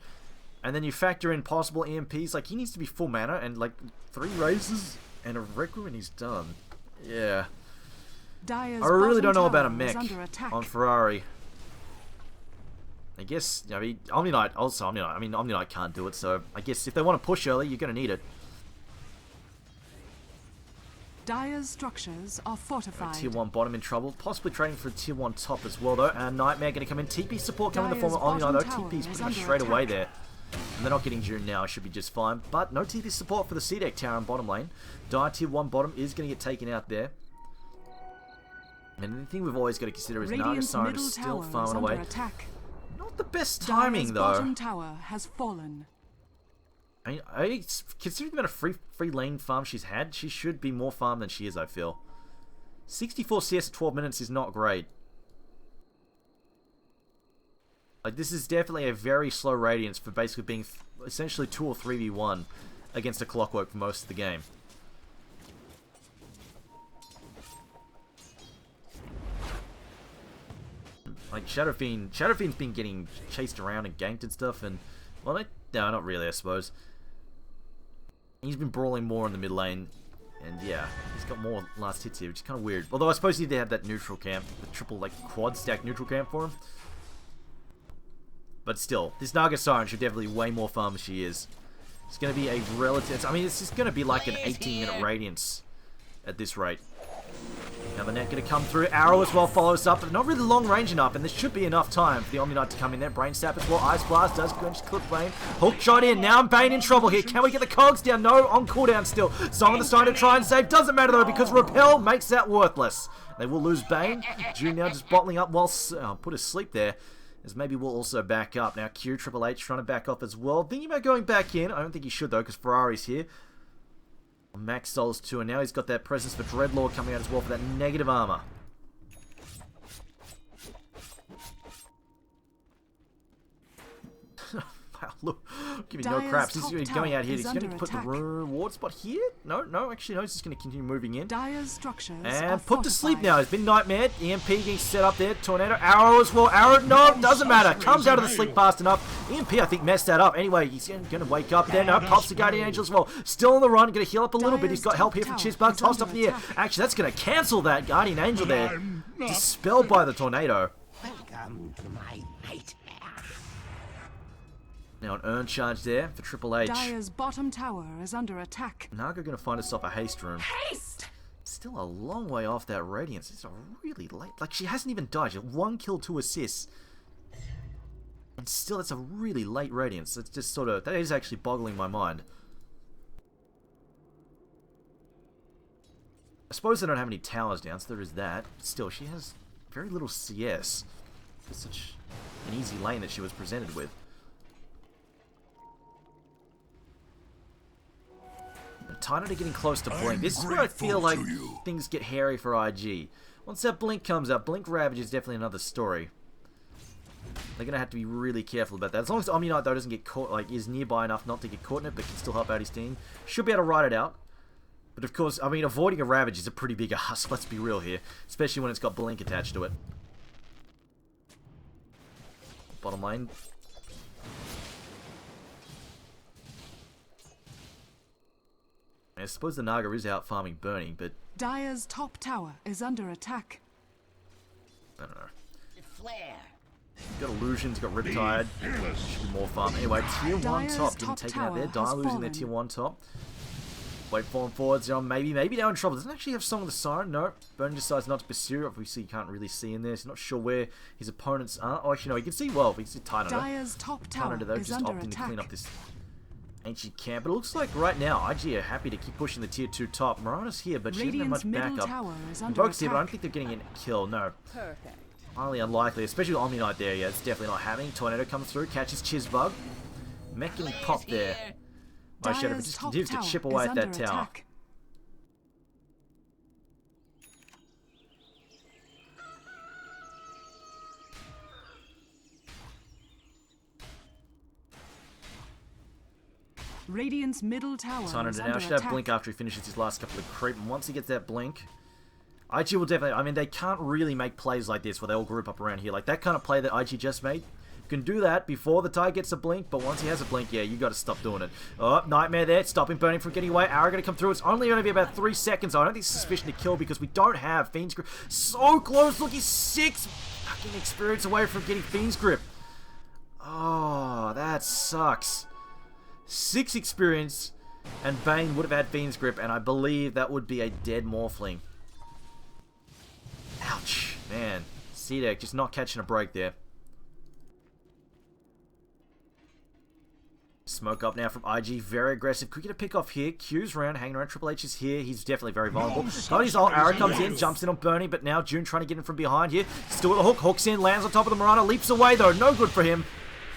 And then you factor in possible EMPs, like he needs to be full mana and like 3 raises and a Requiem and he's done. Yeah. Dire's I really don't know bottom about a tower is mech under attack. on Ferrari. I guess, I mean, Omni Knight, also Omni Knight, I mean, Omni Knight can't do it, so I guess if they want to push early, you're going to need it. Dire's structures are fortified. Tier 1 bottom in trouble, possibly trading for a Tier 1 top as well though, and Nightmare going to come in. TP support coming in the form of Dire's Omni Knight though, bottom TP's tower is pretty much under straight away attack. there. And they're not getting June now, should be just fine, but no TP support for the cdec tower in bottom lane. Dire Tier 1 bottom is going to get taken out there. And the thing we've always got to consider is Naga Radiant's Siren middle is still tower is farming under away. attack. Not the best Dire's timing though. bottom tower has fallen. I mean, considering the amount of free lane farm she's had, she should be more farm than she is, I feel. 64 CS at 12 minutes is not great. Like, this is definitely a very slow Radiance for basically being essentially 2 or 3v1 against a Clockwork for most of the game. Like, Shadow Fiend's been getting chased around and ganked and stuff, and, well, no, not really, I suppose. He's been brawling more in the mid lane, and yeah, he's got more last hits here, which is kind of weird. Although I suppose he did have that neutral camp, the triple, like, quad stack neutral camp for him. But still, this Naga Siren should definitely way more farm than she is. It's going to be a relative, I mean, it's just going to be like an 18-minute Radiance at this rate. Now the net going to come through. Arrow as well follows up, but not really long range enough, and this should be enough time for the Omni Knight to come in there. Brain Stab as well. Ice Blast does go and just clip Bane. Hook shot in. Now Bane in trouble here. Can we get the cogs down? No, on cooldown still. Some of the starting to try and save. Doesn't matter though, because Repel makes that worthless. They will lose Bane. June now just bottling up while put asleep there. As maybe we'll also back up. Now Q, Triple H trying to back off as well. Thinking about going back in. I don't think he should though, because Ferrari's here. Max Souls 2, and now he's got that presence for Dreadlord coming out as well for that negative armor. Wow, look, giving no Dire's craps. top He's tower going out here. is He's going to under put the attack. reward spot here. No, actually, no. He's just going to continue moving in. Dire's structures are And put to sleep fortified. now. It's been Nightmare. EMP getting set up there. Tornado. Arrow as well. Arrow. No, doesn't matter. Comes out of the sleep fast enough. EMP, I think, messed that up. Anyway, he's going to wake up there. No, pops the Guardian Angel as well. Still on the run. Going to heal up a little bit. He's got help here from Dire's Chisbug. tower Tossed is up in the air. under attack. Actually, that's going to cancel that Guardian Angel there. I'm not Dispelled by the Tornado. Welcome to my nightmare. Now an Urn Charge there for Triple H. Dire's bottom tower is under attack. Naga going to find herself a haste room. Haste! Still a long way off that Radiance. It's a really late. Like, she hasn't even died. She had 1 kill, 2 assists. And still, it's a really late Radiance. It's just sort of... That is actually boggling my mind. I suppose they don't have any towers down, so there is that. But still, she has very little CS. For such an easy lane that she was presented with. Tidehunter getting close to Blink. This is where I feel like things get hairy for IG. Once that Blink comes up, Blink Ravage is definitely another story. They're going to have to be really careful about that. As long as Omni Knight, though, doesn't get caught, like, is nearby enough not to get caught in it, but can still help out his team. Should be able to ride it out. But, of course, I mean, avoiding a Ravage is a pretty big ask, let's be real here. Especially when it's got Blink attached to it. Bottom lane. I suppose the Naga is out farming Burning, but... Dire's top tower is under attack. I don't know. Flare. Got Illusions, got Riptide. Should be more farm. Anyway, tier 1 Dire's top getting top taken out there. tower has Dire losing their fallen. tier 1 top. Wait, falling forwards. Maybe now in trouble. Doesn't actually have Song of the Siren. No. Burning decides not to pursue. Obviously, you can't really see in this. He's not sure where his opponents are. Oh, actually, no. He can see well, but he's tight under. Dire's top tower Though, is just under opting to clean attack. up this ancient camp. But it looks like right now, IG are happy to keep pushing the tier 2 top. Morana's here, but she doesn't have Radiant's much middle backup. tower is under Invoke's here, but I don't attack. think they're getting a kill. No. Perfect. Highly unlikely, especially with Omni Knight there. Yeah, it's definitely not happening. Tornado comes through, catches Chizbug. Mech getting popped there. My Shadow Dire's just top continues to tower chip away is at that under tower. attack. Radiant's middle tower Tornado is now under should have attack. Blink after he finishes his last couple of creep, and once he gets that Blink, IG will definitely... I mean, they can't really make plays like this where they all group up around here. Like, that kind of play that IG just made, you can do that before the Tide gets a Blink, but once he has a Blink, yeah, you got to stop doing it. Oh, Nightmare there, stopping Burning from getting away. Arrow going to come through. It's only going to be about 3 seconds. I don't think it's suspicion to kill because we don't have Fiend's Grip. So close, look, he's 6 fucking experience away from getting Fiend's Grip. Oh, that sucks. 6 experience, and Bane would have had Fiend's Grip, and I believe that would be a dead Morphling. Ouch, man. cdec just not catching a break there. Smoke up now from IG, very aggressive. Could get a pick off here. Q's around, hanging around. Triple H is here. He's definitely very vulnerable. Got his ult. Arrow comes in, jumps in on Bernie, but now June trying to get in from behind here. Still with a hook. Hooks in, lands on top of the Mirana. Leaps away though. No good for him.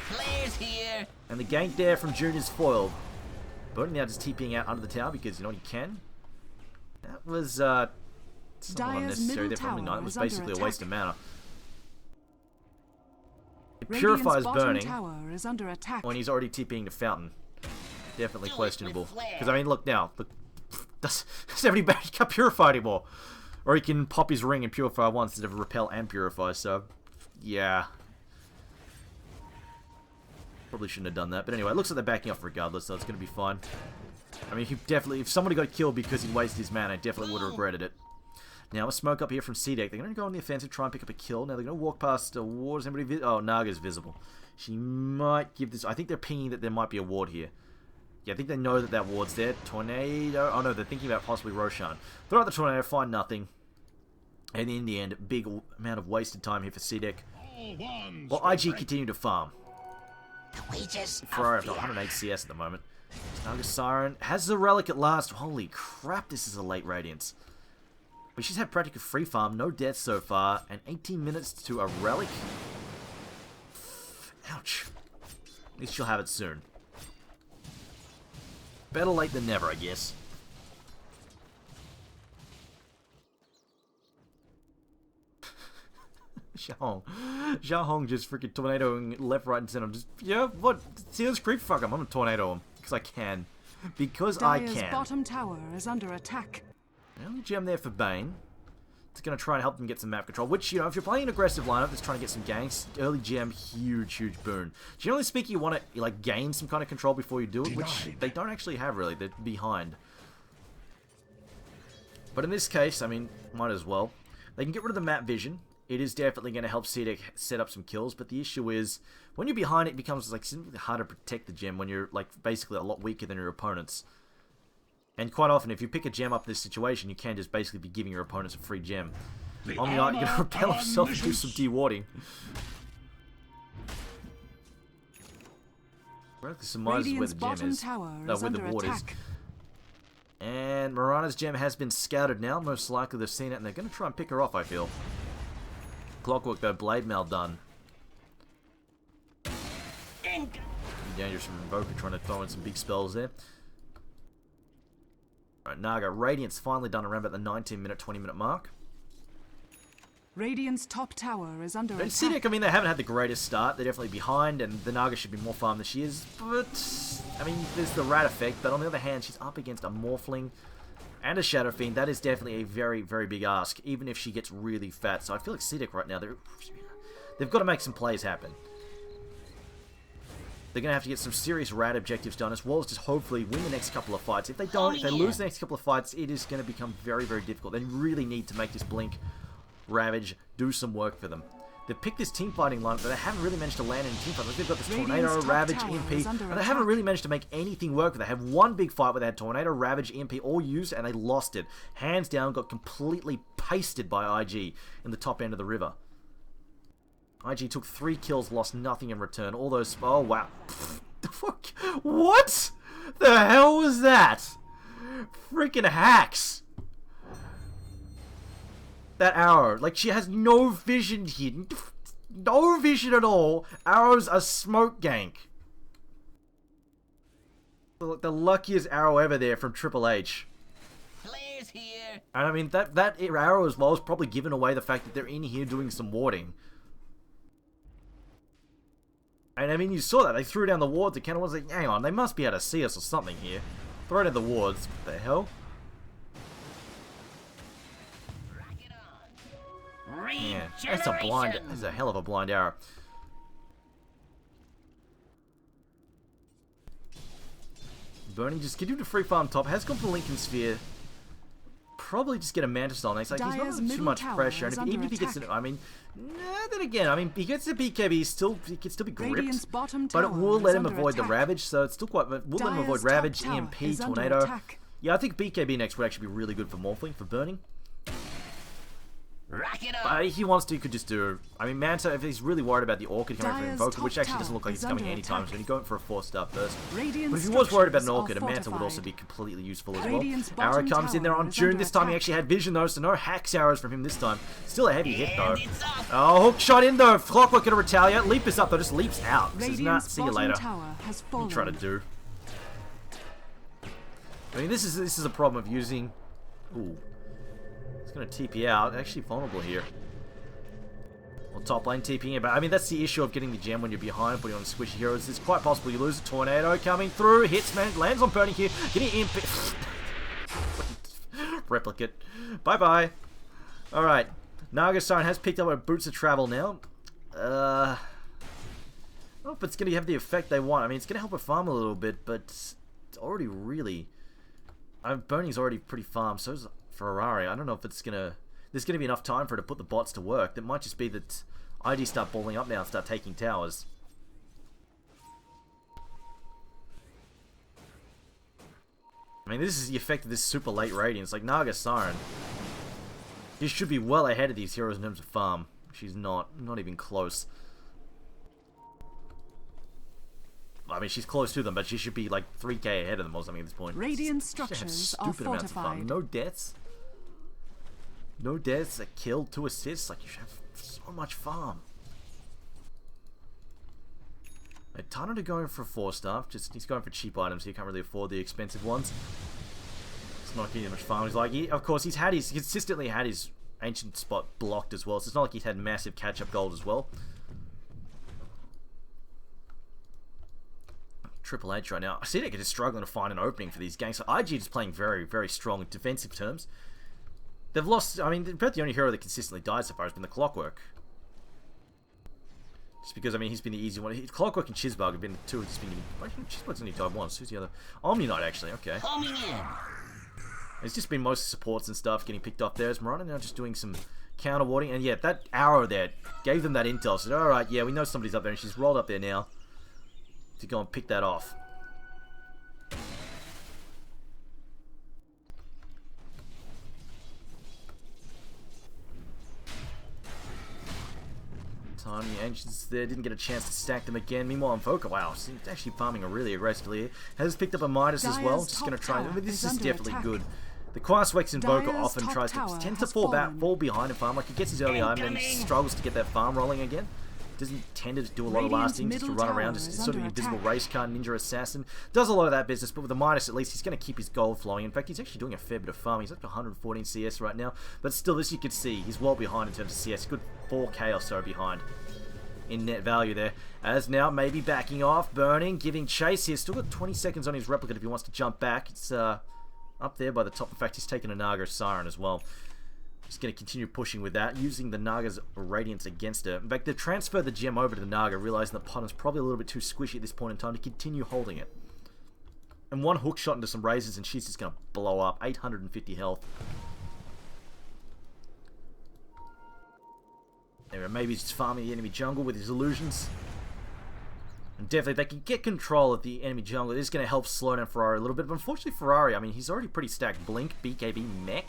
Flares here. And the gank there from June is foiled. Bernie now just TPing out under the tower because you know what he can. That was somewhat Dire's unnecessary middle there from Omni Knight. It tower was is under basically a attack. waste of mana. It Radiant's purifies bottom Burning tower is under attack. when he's already TPing to Fountain. Definitely Do it questionable. with flair. Because, I mean, look now. Look, does anybody bad? He can't purify anymore. Or he can pop his ring and purify once instead of repel and purify, so... Yeah. Probably shouldn't have done that. But anyway, it looks like they're backing off regardless, so it's going to be fine. I mean, he definitely... If somebody got killed because he wasted his mana, definitely would have regretted it. Now, a smoke up here from cdec. They're going to go on the offensive, try and pick up a kill. Now, they're going to walk past a ward. Is anybody... Oh, Naga's visible. She might give this... I think they're pinging that there might be a ward here. Yeah, I think they know that that ward's there. Tornado... Oh, no, they're thinking about possibly Roshan. Throw out the Tornado, find nothing. And in the end, big amount of wasted time here for cdec. Well, IG continue to farm. Wages Ferrari after 108 CS at the moment. Naga Siren has the relic at last. Holy crap, this is a late Radiance. But she's had practically free farm, no deaths so far, and 18 minutes to a relic. Ouch. At least she'll have it soon. Better late than never, I guess. Xiaohong just freaking tornadoing left, right, and center. Just, yeah, what? See this creep? Fuck him. I'm gonna tornado him. Because I can. Because Dire's I can. bottom tower is under attack. Only gem there for Bane. It's going to try and help them get some map control, which, you know, if you're playing an aggressive lineup that's trying to get some ganks, early gem, huge boon. Generally speaking, you want to, like, gain some kind of control before you do it, which they don't actually have, really. They're behind. But in this case, I mean, might as well. They can get rid of the map vision. It is definitely going to help cdec set up some kills, but the issue is, when you're behind, it becomes, like, simply harder to protect the gem when you're, like, basically a lot weaker than your opponents. And quite often, if you pick a gem up in this situation, you can just basically be giving your opponents a free gem. Omni Knight, you're going to repel himself and do some dewarding. I surmise where Radiant's the gem bottom is. tower No, is where the under ward is. attack. And Mirana's gem has been scouted now. Most likely they've seen it, and they're going to try and pick her off, I feel. Clockwork, though. Blade Mail done. Dangerous from Invoker trying to throw in some big spells there. Alright, Naga. Radiance finally done around about the 19-minute, 20-minute mark. Radiant's top tower is under And attack. cdec, I mean, they haven't had the greatest start. They're definitely behind, and the Naga should be more farmed than she is. But, I mean, there's the rat effect. But on the other hand, she's up against a Morphling and a Shadow Fiend. That is definitely a very, very big ask, even if she gets really fat. So I feel like cdec right now, they've got to make some plays happen. They're going to have to get some serious rat objectives done, as well as just hopefully win the next couple of fights. If they don't, if they lose the next couple of fights, it is going to become very, very difficult. They really need to make this Blink Ravage do some work for them. They've picked this team fighting line, but they haven't really managed to land any team fighting. They've got this Tornado, Ravage, EMP, and they haven't really managed to make anything work. They had one big fight where they had Tornado, Ravage, EMP all used, and they lost it. Hands down, got completely pasted by IG in the top end of the river. IG took 3 kills, lost nothing in return. All those... Oh, wow. The fuck? What? The hell was that? Freaking hacks. That arrow. Like, she has no vision here. No vision at all. Arrow's a smoke gank. The luckiest arrow ever there from Triple H. Flares here. And I mean, that arrow as well is probably giving away the fact that they're in here doing some warding. And I mean, you saw that. They threw down the wards. The cannon was like, hang on, they must be able to see us or something here. Throw down the wards. What the hell? Yeah, that's a blind. That's a hell of a blind arrow. Burning just get him to free farm top. Has gone for Lincoln Sphere. Probably just get a Mantis on. It's like he's not under too much pressure. And even if he gets, then again, I mean, he gets the BKB. He can still be gripped, but it will let him avoid the Ravage. So it's still quite. Will let him avoid Ravage, EMP, Tornado. Yeah, I think BKB next would actually be really good for Morphling for burning. But if he wants to, he could just do... I mean, Manta, if he's really worried about the Orchid coming for Invoker, which actually doesn't look like it's coming anytime soon, he's going for a 4-star burst. But if he was worried about an Orchid, a Manta would also be completely useful as well. Arrow comes in there on June. This time he actually had vision though, so no hacks arrows from him this time. Still a heavy hit though. Oh, hook shot in though. Clockwork gonna retaliate. Leap is up though, just leaps out. Says, nah, see you later. What are you trying to do? I mean, this is a problem of using... Ooh. It's going to TP out. Actually vulnerable here. Well, top lane TPing, but I mean, that's the issue of getting the gem when you're behind, putting on squishy heroes. It's quite possible you lose a Tornado coming through. Hits, man. Lands on Burning here. Getting imp... Replicate. Bye-bye. Alright. Naga Siren has picked up her Boots of Travel now. I don't know if it's going to have the effect they want. I mean, it's going to help her farm a little bit, but it's already really... Burning's already pretty farmed, so is Ferrari. I don't know if it's gonna... There's gonna be enough time for her to put the bots to work. That might just be that ID start balling up now and start taking towers. I mean, this is the effect of this super late Radiance. Like, Naga Siren. She should be well ahead of these heroes in terms of farm. She's not even close. I mean, she's close to them, but she should be like 3k ahead of them or something at this point. Radiant structures are fortified. No deaths. No deaths, a kill, 2 assists. Like, you should have so much farm. Tornado going for a 4-star. He's going for cheap items. He can't really afford the expensive ones. It's not getting much farm. He's like, of course, he's consistently had his ancient spot blocked as well. So it's not like he's had massive catch-up gold as well. Triple H right now. cdec is struggling to find an opening for these ganks. So IG is playing very, very strong in defensive terms. They've lost... I mean, about the only hero that consistently died so far has been the Clockwork. Just because, I mean, he's been the easy one. Clockwork and Chizbug have been the two that's been getting... Chizbug's only died once. Who's the other? Omni Knight, actually. Okay. It's just been most supports and stuff getting picked up there. Is Marana now just doing some counter warding? And yeah, that arrow there gave them that intel. Said, alright, yeah, we know somebody's up there. And she's rolled up there now to go and pick that off. Tiny Ancients there, didn't get a chance to stack them again. Meanwhile, Invoker, wow, he's actually farming really aggressively here. Has picked up a Midas as well, just going to try. I mean, this is definitely good. The Quaswex Invoker often tends to fall behind and farm. Like, he gets his early item and then he struggles to get that farm rolling again. Doesn't tend to do a lot of lasting, just to run around, just Radiant's sort of middle invisible tower race car, ninja assassin. Does a lot of that business, but with a minus, at least he's going to keep his gold flowing. In fact, he's actually doing a fair bit of farming. He's up to 114 CS right now, but still, as you can see, he's well behind in terms of CS. Good 4k or so behind in net value there. As now, maybe backing off, burning, giving chase here. Still got 20 seconds on his replicant if he wants to jump back. It's up there by the top. In fact, he's taken a Naga Siren as well. Just going to continue pushing with that, using the Naga's Radiance against her. In fact, they've transferred the gem over to the Naga, realizing that Potter's probably a little bit too squishy at this point in time to continue holding it. And one hook shot into some razors, and she's just going to blow up. 850 health. Anyway, maybe he's just farming the enemy jungle with his illusions. And definitely, if they can get control of the enemy jungle, it is going to help slow down Ferrari a little bit. But unfortunately, Ferrari, I mean, he's already pretty stacked. Blink, BKB, mech.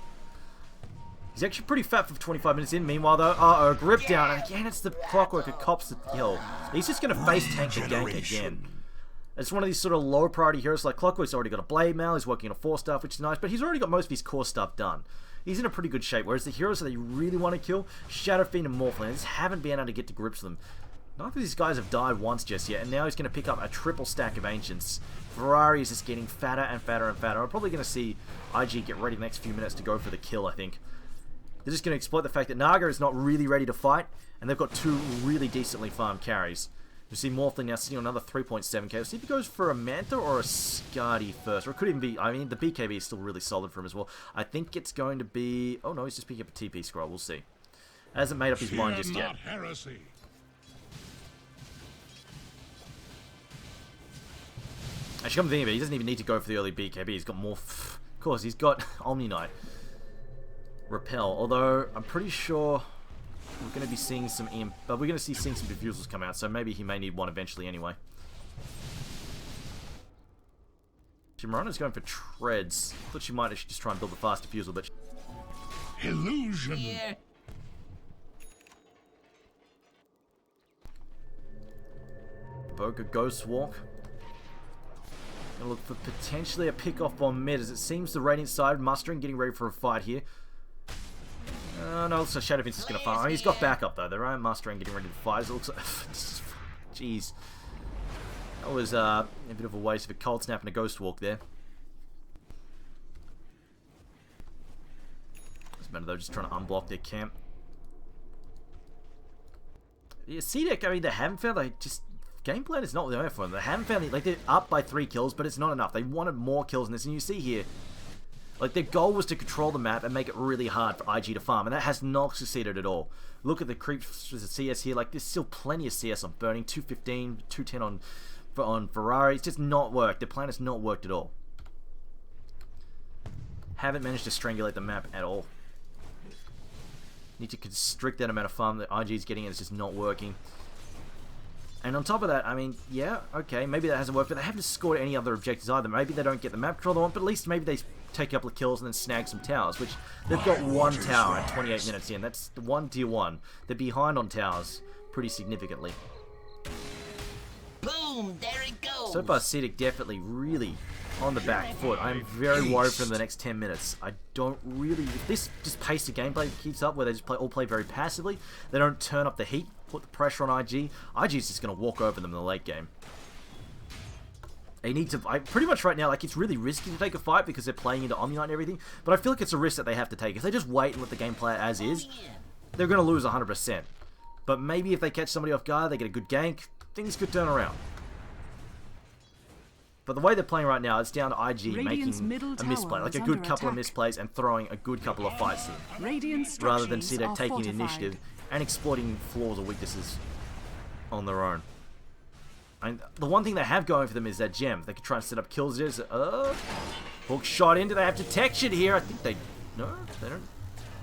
He's actually pretty fat for 25 minutes in. Meanwhile, though, grip down. And again, it's the clockwork that cops the kill. He's just going to face tank the gank again. It's one of these sort of low priority heroes like Clockwork's already got a blade mail. He's working on a 4-star, which is nice. But he's already got most of his core stuff done. He's in a pretty good shape. Whereas the heroes that you really want to kill, Shadow Fiend and Morphling, just haven't been able to get to grips with them. Neither of these guys have died once just yet. And now he's going to pick up a triple stack of Ancients. Ferrari is just getting fatter and fatter and fatter. I'm probably going to see IG get ready the next few minutes to go for the kill, I think. They're just going to exploit the fact that Naga is not really ready to fight, and they've got two really decently farmed carries. You see Morphling now sitting on another 3.7k. Let's see if he goes for a Manta or a Skadi first. Or it could even be, I mean, the BKB is still really solid for him as well. I think it's going to be, oh no, he's just picking up a TP scroll. We'll see. Hasn't made up his mind just yet. Heresy. Actually, come to think of it, he doesn't even need to go for the early BKB. He's got more, of course, he's got Omni Knight. Repel, although I'm pretty sure we're going to be seeing some we're going to seeing some diffusals come out, so maybe he may need one eventually anyway. Jimrona's going for treads. Thought she might actually just try and build a fast diffusal, but Illusion. Here. Boga Ghost Walk. Gonna look for potentially a pick-off on mid, as it seems the Radiant side mustering, getting ready for a fight here. No, so Shadow Fiend's just going to farm. Oh, he's got backup though. Their own mustering getting ready to fight. It looks like, jeez, that was a bit of a waste of a cold snap and a ghost walk there. Doesn't matter though, just trying to unblock their camp. Yeah, cdec, I mean, they haven't found, like, just game plan is not there for them. They haven't found, like, they're up by 3 kills, but it's not enough. They wanted more kills in this, and you see here, like, their goal was to control the map and make it really hard for IG to farm, and that has not succeeded at all. Look at the creeps with the CS here. Like, there's still plenty of CS on Burning. 215, 210 on Ferrari. It's just not worked. The plan has not worked at all. Haven't managed to strangulate the map at all. Need to constrict that amount of farm that IG is getting, and it's just not working. And on top of that, I mean, yeah, okay, maybe that hasn't worked, but they haven't scored any other objectives either. Maybe they don't get the map control they want, but at least maybe they take a couple of kills and then snag some towers, which they've got 1 tower at 28 minutes in. That's the 1 tier 1. They're behind on towers pretty significantly. Boom! There it goes. So far, cdec definitely really on the back foot. I'm very worried for the next 10 minutes. I don't really... If this just pace of gameplay keeps up, where they just all play very passively, they don't turn up the heat, put the pressure on IG, IG is just going to walk over them in the late game. They need to... pretty much right now, like, it's really risky to take a fight because they're playing into Omni Knight and everything, but I feel like it's a risk that they have to take. If they just wait and let the game play out as is, they're going to lose 100%. But maybe if they catch somebody off guard, they get a good gank, things could turn around. But the way they're playing right now, it's down to IG Radiant's making a misplay, like a good couple of misplays and throwing a good couple of fights to them, Radiant rather than structures cdec are taking the fortified. initiative and exploiting flaws or weaknesses on their own. And the one thing they have going for them is that gem. They can try and set up kills. There's hook shot in. Do they have detection here? I think they... No, they don't.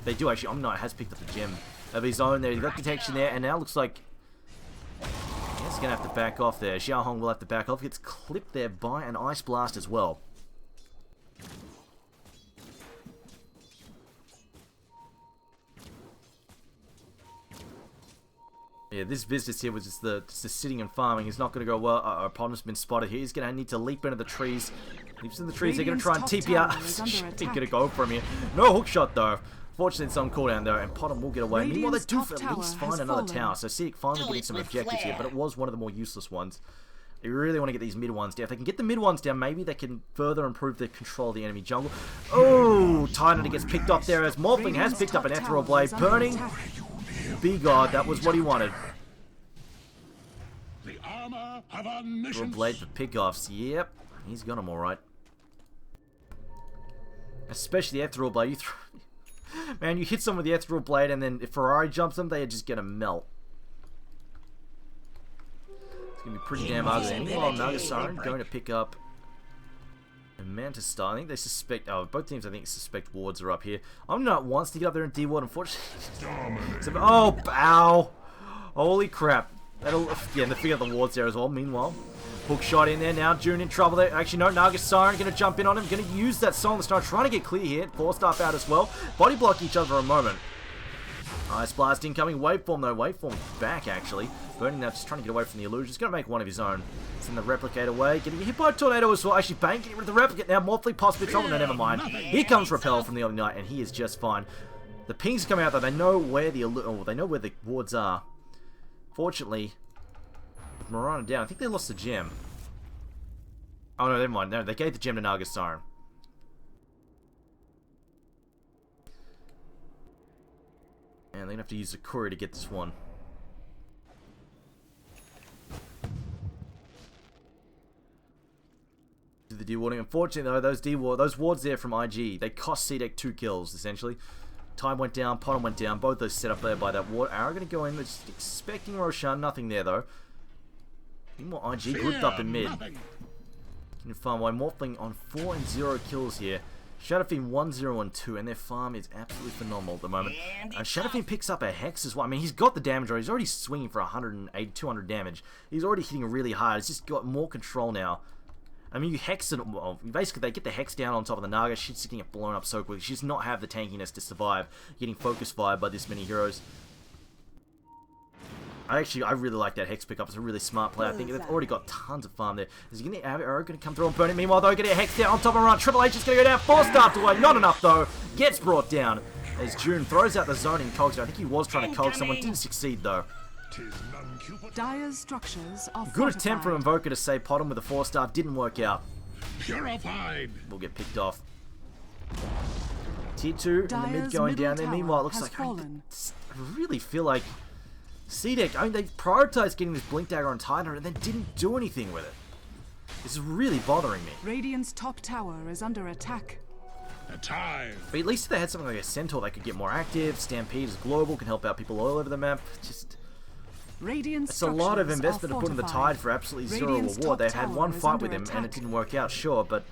They do actually. Omni Knight has picked up the gem of his own there. He's got detection there, and now looks like... He's going to have to back off there. Xiaohong will have to back off. Gets clipped there by an Ice Blast as well. Yeah, this business here was just the sitting and farming. Is not going to go well. Our opponent's been spotted here. He's going to need to leap into the trees. Leaps in the trees. They're going to try and TP out. They're going to go for him here. No hook shot though. Fortunately, it's on cooldown though, and Potom will get away. Meanwhile, they do Radiant's top at least tower find has another fallen. tower. So cdec finally Do getting it some with objectives here, flair. but it was one of the more useless ones. They really want to get these mid ones down. If they can get the mid ones down, maybe they can further improve the control of the enemy jungle. Oh, Titan gets picked up there as Morphling has picked up an Ethereal Blade. Burning. B-God, that was what he wanted. The armor of Ethereal omniscience. Blade for Pickoffs. Yep, he's got him alright. Especially the Ethereal Blade. Man, you hit someone with the Ethereal Blade and then if Ferrari jumps them, they are just going to melt. Gonna be pretty damn ugly. Meanwhile, Nagasaren going to pick up a Mantis Star. I think they suspect. Oh, both teams I think suspect wards are up here. Omni wants to get up there and D-ward. Unfortunately, oh bow! Holy crap! That'll yeah, and they figure out the wards there as well. Meanwhile, hook shot in there now. June in trouble there. Actually, no. Nagasaren going to jump in on him. Going to use that Soul on the Star, trying to get clear here. 4-staff out as well. Body block each other for a moment. Ice Blast incoming. Waveform though. Waveform back actually. Burning now, just trying to get away from the illusion. He's going to make one of his own. It's in the Replicate away. Getting hit by a Tornado as well. Actually, Bane getting rid of the Replicate now. Morphling possibly trouble. No, never mind. Here comes Repel from the Omni-Knight, and he is just fine. The pings come out though. They know where the they know where the wards are. Fortunately, with Mirana down, I think they lost the gem. Oh no, never mind. No, they gave the gem to Nagasaren. And they're going to have to use the courier to get this one. Do the D-warding. Unfortunately, though, those wards there from IG, they cost cdec 2 kills, essentially. Time went down, Potom went down. Both those set up there by that ward. Arrow going to go in. They're just expecting Roshan. Nothing there, though. Meanwhile, IG grouped up in mid. Can you find why Morphling on 4 and 0 kills here. Shadow Fiend 1, 0, and 2, and their farm is absolutely phenomenal at the moment. And Shadow Fiend picks up a Hex as well. I mean, he's got the damage already. He's already swinging for 180, 200 damage. He's already hitting really hard. He's just got more control now. I mean, you Hex it, well, basically they get the Hex down on top of the Naga. She's just getting it blown up so quick. She does not have the tankiness to survive getting focus fired by this many heroes. I really like that Hex pickup. It's a really smart play. I think they've already got tons of farm there. Is he going to Arrow going to come through and burn it? Meanwhile, though, getting a Hex down on top of run. Triple H is going to go down. 4-star away. Not enough, though. Gets brought down as June throws out the zoning cogs. I think he was trying to cog someone. Didn't succeed, though. Dire's structures are Good attempt from fortified. Invoker to save Potom with a 4-star. Didn't work out. Purified. We'll get picked off. Tier 2 in the mid Dire's going middle down there. tower Meanwhile, it looks has like fallen. I really feel like cdec, I mean, they prioritized getting this Blink Dagger on Titan and then didn't do anything with it. This is really bothering me. Radiant's top tower is under attack. A time. But at least if they had something like a Centaur, they could get more active. Stampede is global, can help out people all over the map. Just, Radiant's it's a lot of structures investment are to put in the fortified. Tide for absolutely zero Radiant's reward. top They've had tower one is fight with under him and it attack. didn't work out, sure, but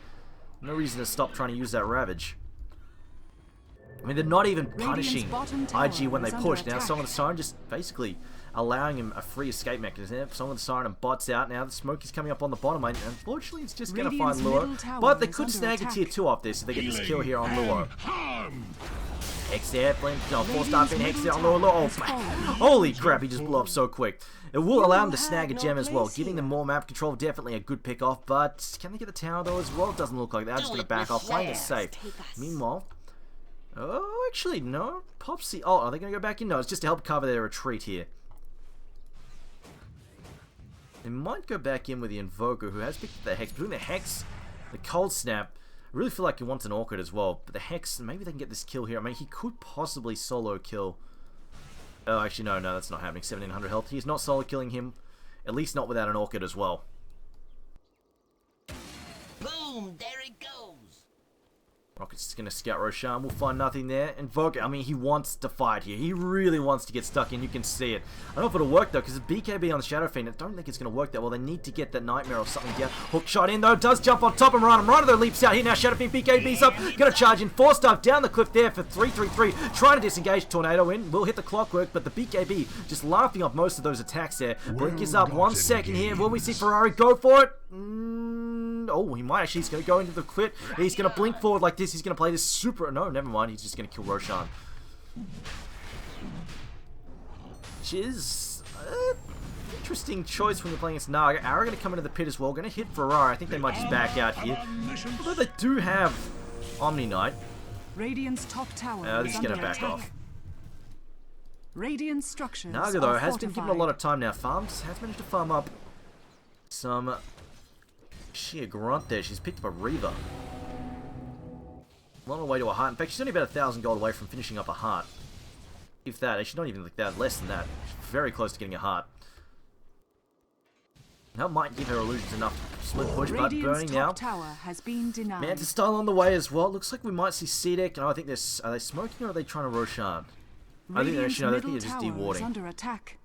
no reason to stop trying to use that Ravage. I mean, they're not even punishing bottom tower IG when they is push. under Now, attack. Song of the Siren just basically allowing him a free escape mechanism. Song of the Siren and bots out. Now, the smoke is coming up on the bottom lane. Unfortunately, it's just going to Radiant's find Luo. middle tower But they is could under snag a attack. tier 2 off this if they get this kill here on Luo. Harm. Hex there, Flame, no, 4-star Radiant's being Hex there on middle Luo. tower Oh, has fallen. holy crap, he just blew up so quick. It will allow him to You snag a have gem no as well, place giving them here. more map control. Definitely a good pick off, but can they get the tower though as well? It doesn't look like that. Just going to back off, playing it safe. Meanwhile, oh, actually, no. Popsy. Oh, are they going to go back in? No, it's just to help cover their retreat here. They might go back in with the Invoker, who has picked the Hex. Between the Hex, the Cold Snap, I really feel like he wants an Orchid as well. But the Hex, maybe they can get this kill here. I mean, he could possibly solo kill. Oh, actually, no, that's not happening. 1700 health. He's not solo killing him. At least not without an Orchid as well. Boom, there it goes. Rocket's just going to scout Roshan. We'll find nothing there. Invoker, I mean, he wants to fight here. He really wants to get stuck in. You can see it. I don't know if it'll work, though, because the BKB on the Shadow Fiend, I don't think it's going to work that well. They need to get that Nightmare or something down. Hook shot in, though. Does jump on top of Mirana. Mirana, though, leaps out here now. Shadow Fiend, BKB's up. Going to charge in. 4-star down the cliff there for 333. Trying to disengage. Tornado in. Will hit the clockwork, but the BKB just laughing off most of those attacks there. Blink is up. 1 second here. Will we see Ferrari go for it? Oh, he might actually. He's going to go into the clip. He's going to blink forward like this. He's going to play this super. No, never mind. He's just going to kill Roshan. Which is interesting choice when you're playing against Naga. Arrow going to come into the pit as well. Going to hit Ferrari. I think they might just back out here. Although they do have Omni Knight. Radiant's top tower They're is just under gonna back attack. off. Radiant structures Naga, though, are has been given a lot of time now. Has managed to farm up some sheer grunt there. She's picked up a Reaver. Long way to a heart. In fact, she's only about 1,000 gold away from finishing up a heart. If that, actually not even like that, less than that. She's very close to getting a heart. That might give her illusions enough to split push, but Radiant's burning top now. tower has been denied. Manta style on the way as well. Looks like we might see cdec. And I think are they smoking or are they trying to Roshan? I think they're Radiant's actually, no, I think middle they're just tower is dewarding. under attack.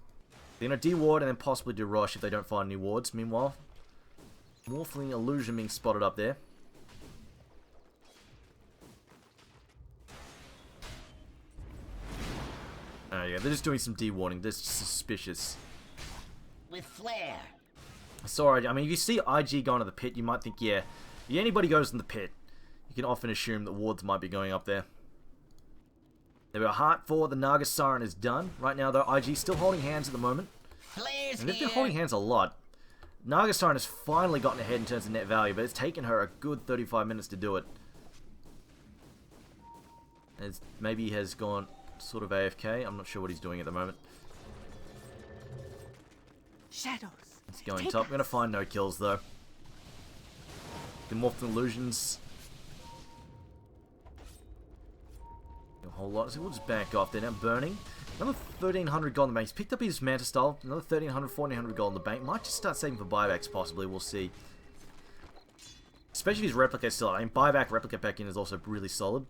They're going to deward and then possibly do Rosh if they don't find new wards. Meanwhile, Morphling illusion being spotted up there. Oh yeah, they're just doing some dewarding. That's suspicious. With flair. Sorry, I mean, if you see IG going to the pit, you might think, yeah, if anybody goes in the pit, you can often assume that wards might be going up there. There we go. Heart for the Naga Siren is done. Right now, though, IG still holding hands at the moment. Flair's And they've been here. holding hands a lot. Naga Siren has finally gotten ahead in terms of net value, but it's taken her a good 35 minutes to do it. As maybe he has gone sort of AFK. I'm not sure what he's doing at the moment. Shadows. It's going top. I'm going to find no kills, though. The Morphin Illusions. A whole lot. So we'll just back off there. Now burning. Another 1,300 gold in the bank. He's picked up his Manta Style. Another 1,300, 1,400 gold in the bank. Might just start saving for buybacks, possibly. We'll see. Especially if his replica is still out. I mean, buyback, replica back in is also really solid.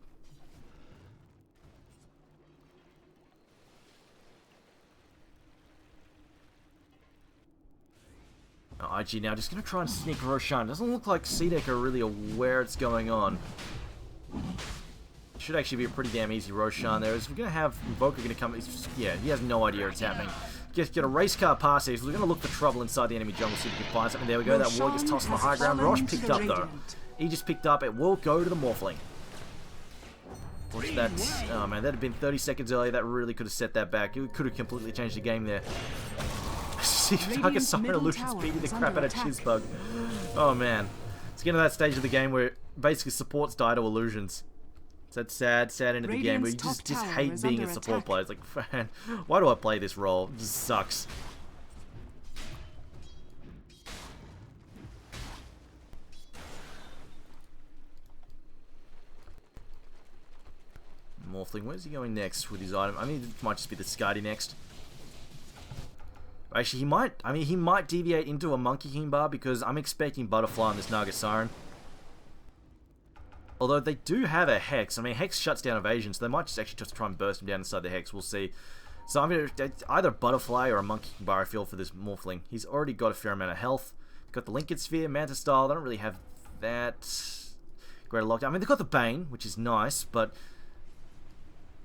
IG now just going to try and sneak Roshan. Doesn't look like cdec are really aware it's going on. Should actually be a pretty damn easy Roshan there. We're going to have Invoker going to come. Yeah, he has no idea it's happening. Get a race car past here. So we're going to look for trouble inside the enemy jungle, see if we can find something. There we go. That ward gets tossed on the high ground. Rosh picked up though. He just picked up. It will go to the Morphling. What's that? Oh man, that had been 30 seconds earlier. That really could have set that back. It could have completely changed the game there. See, Naga Siren Illusion's beating the crap out of Chizbug. Oh man. It's getting to that stage of the game where basically supports die to illusions. So that's sad end of the game where you just hate being a support player. It's like, man, why do I play this role? It just sucks. Morphling, where's he going next with his item? I mean, it might just be the Skadi next. Actually, he might deviate into a Monkey King bar because I'm expecting Butterfly on this Naga Siren. Although they do have a Hex. I mean, Hex shuts down evasion, so they might just actually just try and burst him down inside the Hex. We'll see. So I'm going to either Butterfly or a Monkey King bar, I feel, for this Morphling. He's already got a fair amount of health. He's got the Linked Sphere, Manta Style. They don't really have that great a lockdown. I mean, they've got the Bane, which is nice, but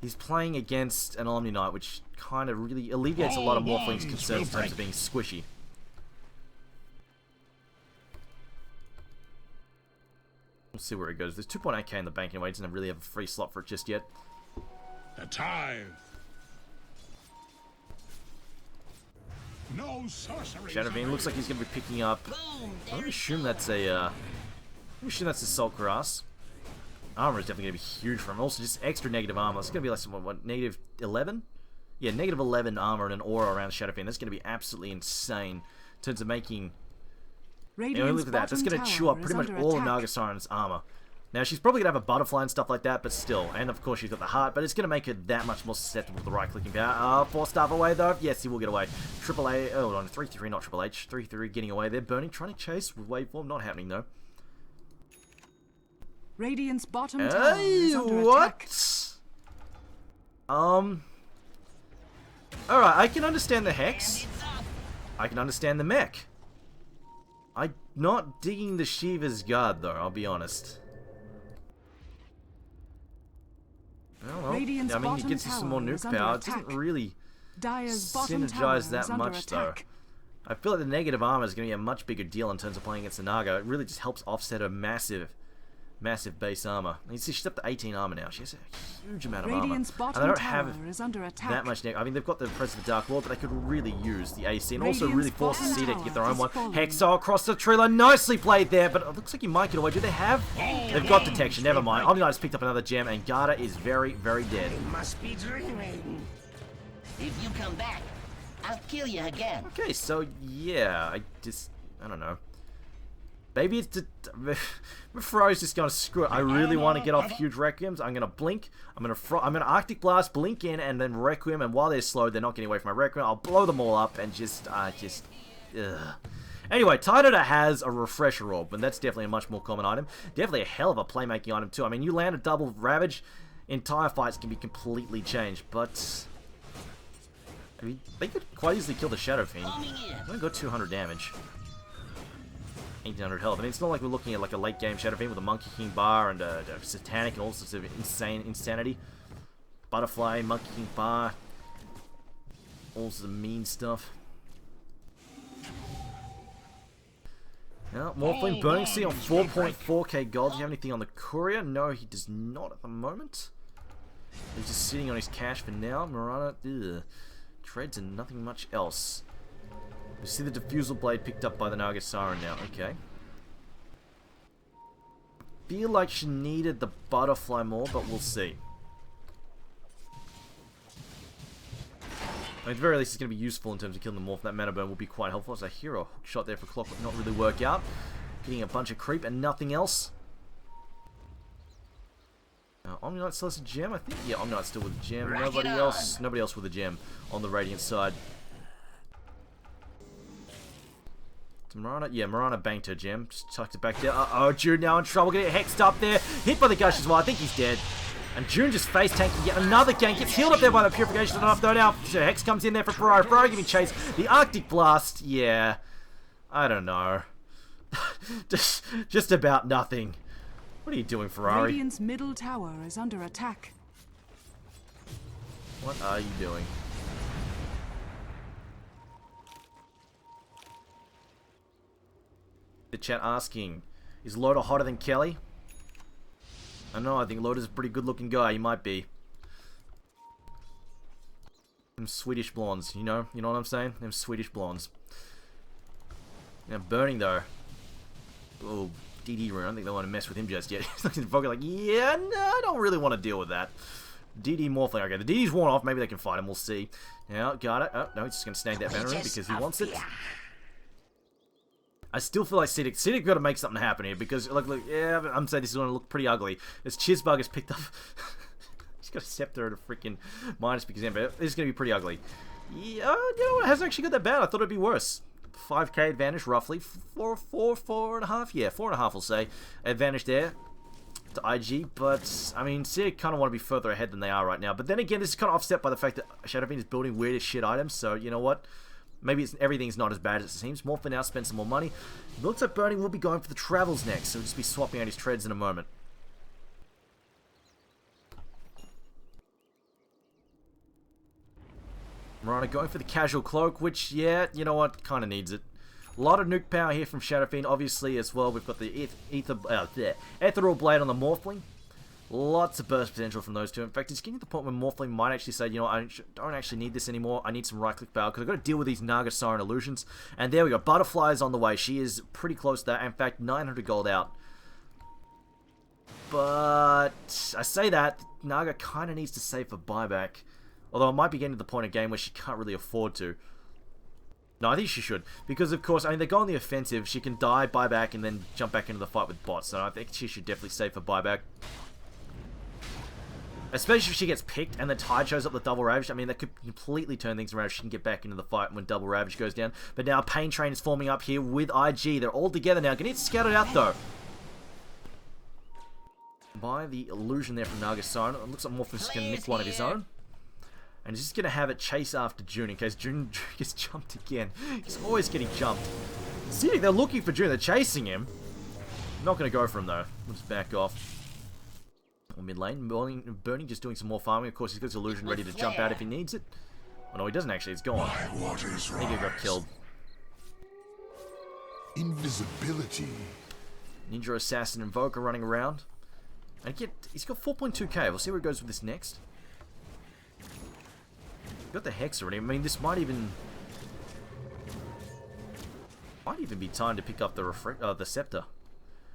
he's playing against an Omni Knight, which kind of really alleviates a lot of Morphling's concerns in terms of being squishy. We'll see where it goes. There's 2.8k in the bank anyway. He doesn't really have a free slot for it just yet. The tithe. No sorcery. Shadowveen looks like he's going to be picking up. I'm going to assume that's a. Salt Grass. Armor is definitely going to be huge for him. Also, just extra negative armor. It's going to be like some what negative 11? Yeah, negative 11 armor and an aura around Shadowfiend. That's going to be absolutely insane in terms of making. Anyway, look at that. That's going to chew up pretty much all of Naga Siren's armor. Now, she's probably going to have a butterfly and stuff like that, but still. And, of course, she's got the heart, but it's going to make her that much more susceptible to the right-clicking power. 4-star away, though. Yes, he will get away. Triple A. Oh, hold on. 3-3, not Triple H. 3-3 getting away there. Burning, trying to chase with waveform. Not happening, though. Radiant's bottom tower is under attack. Alright, I can understand the Hex. I can understand the mech. I'm not digging the Shiva's guard, though, I'll be honest. Well, I mean, it gets you some more nuke power. It doesn't really synergize that much, though. I feel like the negative armor is going to be a much bigger deal in terms of playing against the Naga. It really just helps offset a massive massive base armor. You see, she's up to 18 armor now. She has a huge amount of Radiant's armor. And they bottom don't tower have is under attack. that much. I mean, they've got the Presence of the Dark Lord, but they could really use the AC and also Radiant's really force the bottom cdec to get their tower own one. is falling. Hexo across the tree line. Nicely played there, but it looks like you might get away. Do they have? They've got detection. Never mind. Omni Knight's picked up another gem, and Garda is very, very dead. Must be dreaming. If you come back, I'll kill you again. Okay, so yeah, I don't know. Maybe it's Ferrari's just gonna screw it. I really want to get off huge Requiems. I'm gonna blink. I'm gonna Arctic Blast, blink in, and then Requiem. And while they're slowed, they're not getting away from my Requiem. I'll blow them all up and ugh. Anyway, Tidota has a Refresher Orb, and that's definitely a much more common item. Definitely a hell of a playmaking item too. I mean, you land a double Ravage, entire fights can be completely changed. But I mean, they could quite easily kill the Shadow Fiend. I'm gonna go 200 damage. 1800 health. I mean, it's not like we're looking at like a late game Shadow Fiend with a Monkey King bar and a Satanic and all sorts of insanity. Butterfly, Monkey King bar, all sorts of mean stuff. Now, Morphling Burning Sea on 4.4k gold. Do you have anything on the Courier? No, he does not at the moment. He's just sitting on his cash for now. Marana, treads and nothing much else. We see the Diffusal Blade picked up by the Naga Siren now. Okay. Feel like she needed the Butterfly more, but we'll see. I mean, at the very least, it's going to be useful in terms of killing the Morph. That Mana Burn will be quite helpful. So here, a hook shot there for Clockwork not really work out. Getting a bunch of creep and nothing else. Omni Knight still has a gem, I think. Yeah, Omni Knight's still with a gem. Nobody else with a gem on the Radiance side. Marana, yeah, Marana banked her gem. Just tucked it back there. Uh-oh, June now in trouble. Getting hexed up there. Hit by the gush as well. I think he's dead. And June just face tanking yet another gank. Gets healed up there by the Purification enough though now. Hex comes in there for Ferrari. Ferrari giving chase. The Arctic Blast, yeah. I don't know. just about nothing. What are you doing, Ferrari? Radiant's middle tower is under attack. What are you doing? The chat asking, is Loda hotter than Kelly? I know, I think Loda's a pretty good looking guy, he might be. Them Swedish blondes, you know what I'm saying? Them Swedish blondes. Now burning though. Oh, DD rune, I don't think they want to mess with him just yet. He's looking at like, yeah, no, I don't really want to deal with that. DD Morphling, okay, the DD's worn off, maybe they can fight him, we'll see. Now, got it. Oh, no, he's just going to snag that banner in because he wants it. I still feel like cdec got to make something happen here because, look, yeah, I'm saying this is going to look pretty ugly. This Chizbug has picked up. He's got a scepter and a freaking minus because this is going to be pretty ugly. Yeah, you know what? It hasn't actually got that bad. I thought it'd be worse. 5k advantage roughly. 4.5. Yeah, 4.5 we'll say. Advantage there to IG, but I mean, cdec kind of want to be further ahead than they are right now. But then again, this is kind of offset by the fact that Shadow Fiend is building weird as shit items. So you know what? Maybe everything's not as bad as it seems. More for now, spend some more money. It looks like Burning will be going for the travels next, so we'll just be swapping out his treads in a moment. Marana going for the casual cloak, which, yeah, you know what, kind of needs it. A lot of nuke power here from Shadow Fiend, obviously, as well. We've got the Ethereal Blade on the Morphling. Lots of burst potential from those two. In fact, it's getting to the point where Morphling might actually say, you know, I don't actually need this anymore. I need some right-click power because I've got to deal with these Naga Siren illusions. And there we go. Butterfly is on the way. She is pretty close to that. In fact, 900 gold out. But I say that, Naga kind of needs to save for buyback. Although it might be getting to the point of game where she can't really afford to. No, I think she should. Because, of course, I mean, they go on the offensive. She can die, buy back, and then jump back into the fight with bots. So I think she should definitely save for buyback. Especially if she gets picked and the Tide shows up the Double Ravage. I mean, that could completely turn things around if she can get back into the fight when Double Ravage goes down. But now Pain Train is forming up here with IG. They're all together now. Gonna get scouted out, though. By the illusion there from Naga Siren. It looks like Morpheus is going to nick one of his own. And he's just going to have it chase after June in case June gets jumped again. He's always getting jumped. See, they're looking for June. They're chasing him. Not going to go for him, though. We'll just back off. Mid lane, Burning just doing some more farming. Of course, he's got his illusion ready to jump out if he needs it. Oh no, he doesn't actually. It's gone. I think he got killed. Invisibility. Ninja Assassin Invoker running around. And he's got 4.2k. We'll see where it goes with this next. Got the Hex already. I mean, this might even be time to pick up the Scepter.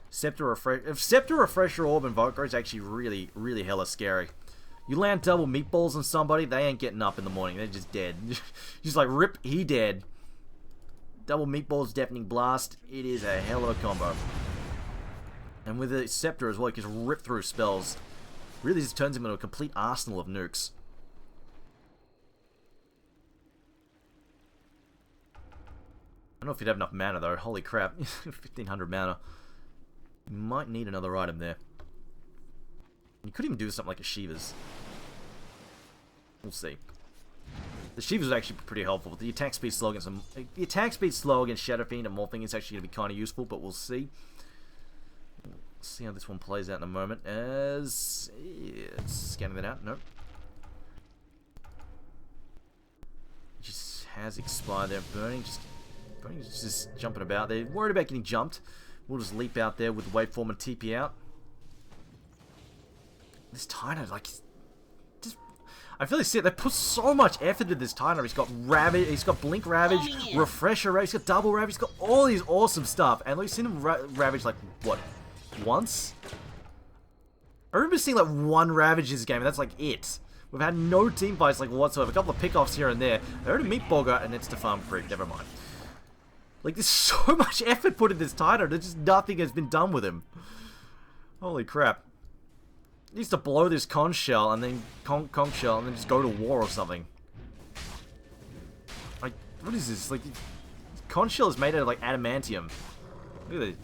Scepter Refresher Orb Invoker is actually really, really hella scary. You land double meatballs on somebody, they ain't getting up in the morning. They're just dead. Just like, rip, he dead. Double meatballs, Deafening Blast. It is a hell of a combo. And with the Scepter as well, you can rip through spells. Really just turns him into a complete arsenal of nukes. I don't know if you'd have enough mana though. Holy crap. 1500 mana. You might need another item there. You could even do something like a Shiva's. We'll see. The Shiva's are actually pretty helpful. The attack speed slow against Shadow Fiend and Morphing is actually going to be kind of useful, but we'll see. Let's see how this one plays out in a moment. As scanning that out, nope. Just has expired there. Burning's just jumping about. They're worried about getting jumped. We'll just leap out there with waveform and TP out. This Tyno, like, just I feel like they put so much effort into this Tyno. He's got Ravage, he's got Blink Ravage, Refresher Ravage, he's got Double Ravage, he's got all these awesome stuff. And we've seen him Ravage like what, once? I remember seeing like one Ravage this game, and that's like it. We've had no team fights like whatsoever. A couple of pickoffs here and there. They already Meatball guy, and it's the Farm Freak. Never mind. Like, there's so much effort put in this Tyno, that just nothing has been done with him. Holy crap. He needs to blow this conch shell and then conch shell and then just go to war or something. Like, what is this? Like, conch shell is made out of like adamantium. Look at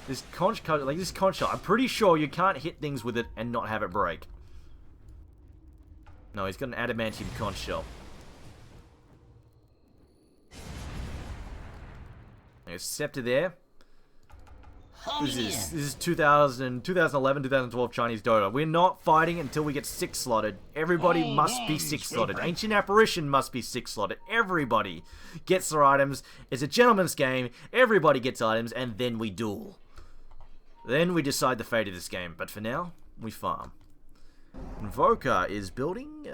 this conch shell. I'm pretty sure you can't hit things with it and not have it break. No, he's got an adamantium conch shell. There's Scepter there. This is 2011, 2012 Chinese Dota. We're not fighting until we get 6 slotted. Everybody must be 6 slotted. Ancient Apparition must be 6 slotted. Everybody gets their items. It's a gentleman's game. Everybody gets items, and then we duel. Then we decide the fate of this game. But for now, we farm. Invoker is building...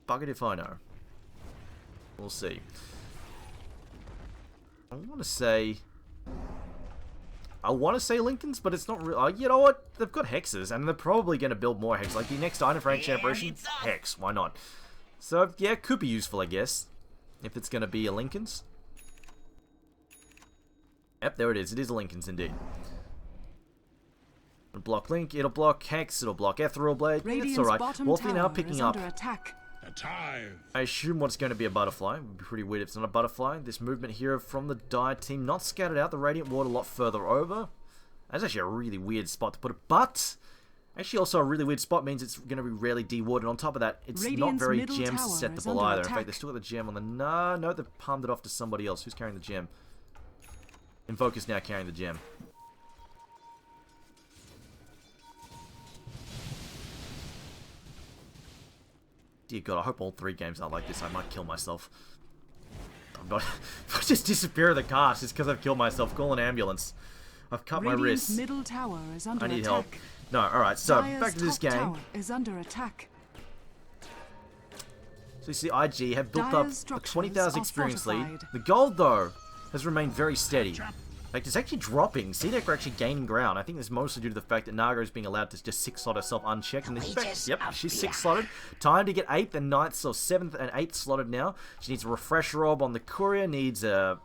Bugger if I know. We'll see. I want to say Lincolns, but it's not real. You know what? They've got hexes, and they're probably going to build more hex. Like the next item for Ancient Apparition, hex. Why not? So yeah, it could be useful, I guess, if it's going to be a Lincolns. Yep, there it is. It is a Lincolns indeed. It'll block Link. It'll block Hex. It'll block Ethereal Blade. It's alright. Wolfie now picking up. I assume what's going to be a butterfly. It would be pretty weird if it's not a butterfly. This movement here from the Dire team, not scattered out. The Radiant Ward a lot further over. That's actually a really weird spot to put it. But, actually also a really weird spot means it's going to be rarely dewarded. On top of that, it's not very gem susceptible either. In fact, they still got the gem on the... No, they've palmed it off to somebody else. Who's carrying the gem? Invoker's now carrying the gem. Dear God, I hope all 3 games are like this. I might kill myself. I'm not... If I just disappear in the cast, it's because I've killed myself. Call an ambulance. I've cut my wrists. Middle tower is under I need attack. help. No, alright, so Dire's back to this top game. tower is under attack. So you see, IG have built Dire's up a structures 20,000 are experience lead. fortified. The gold, though, has remained very steady. In fact, it's actually dropping. cdec are actually gaining ground. I think this is mostly due to the fact that Naga is being allowed to just 6-slot herself unchecked. And in fact, yep, she's 6-slotted. Time to get 8th and 9th, so 7th and 8th slotted now. She needs a Refresher Orb on the Courier, needs a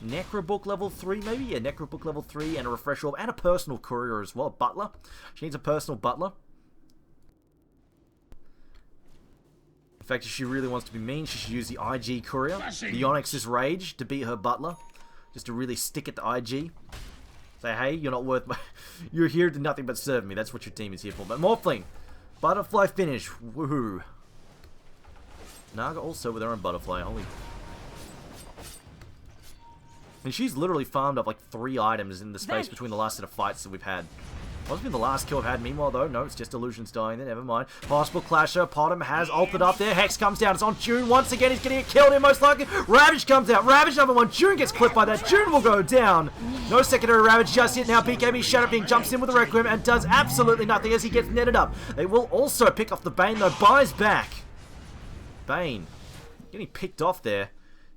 Necrobook level 3 maybe? Yeah, Necrobook level 3 and a Refresher Orb and a personal Courier as well, Butler. She needs a personal Butler. In fact, if she really wants to be mean, she should use the IG Courier, the Onyx's Rage, to beat her Butler. Just to really stick it to IG. Say, hey, you're not worth my... You're here to nothing but serve me. That's what your team is here for. But Morphling. Butterfly finish. Woohoo. Naga also with her own Butterfly. Holy... And she's literally farmed up like 3 items in the space between the last set of fights that we've had. Wasn't been the last kill I've had. Meanwhile, though, no, it's just Illusions dying there. Never mind. Possible Clasher. Potom has ulted up there. Hex comes down. It's on June once again. He's going to get killed here, most likely. Ravage comes out. Ravage number 1. June gets clipped by that. June will go down. No secondary Ravage just yet now. BKB Shadowbeam jumps in with a Requiem and does absolutely nothing as he gets netted up. They will also pick off the Bane, though. Buys back. Bane getting picked off there.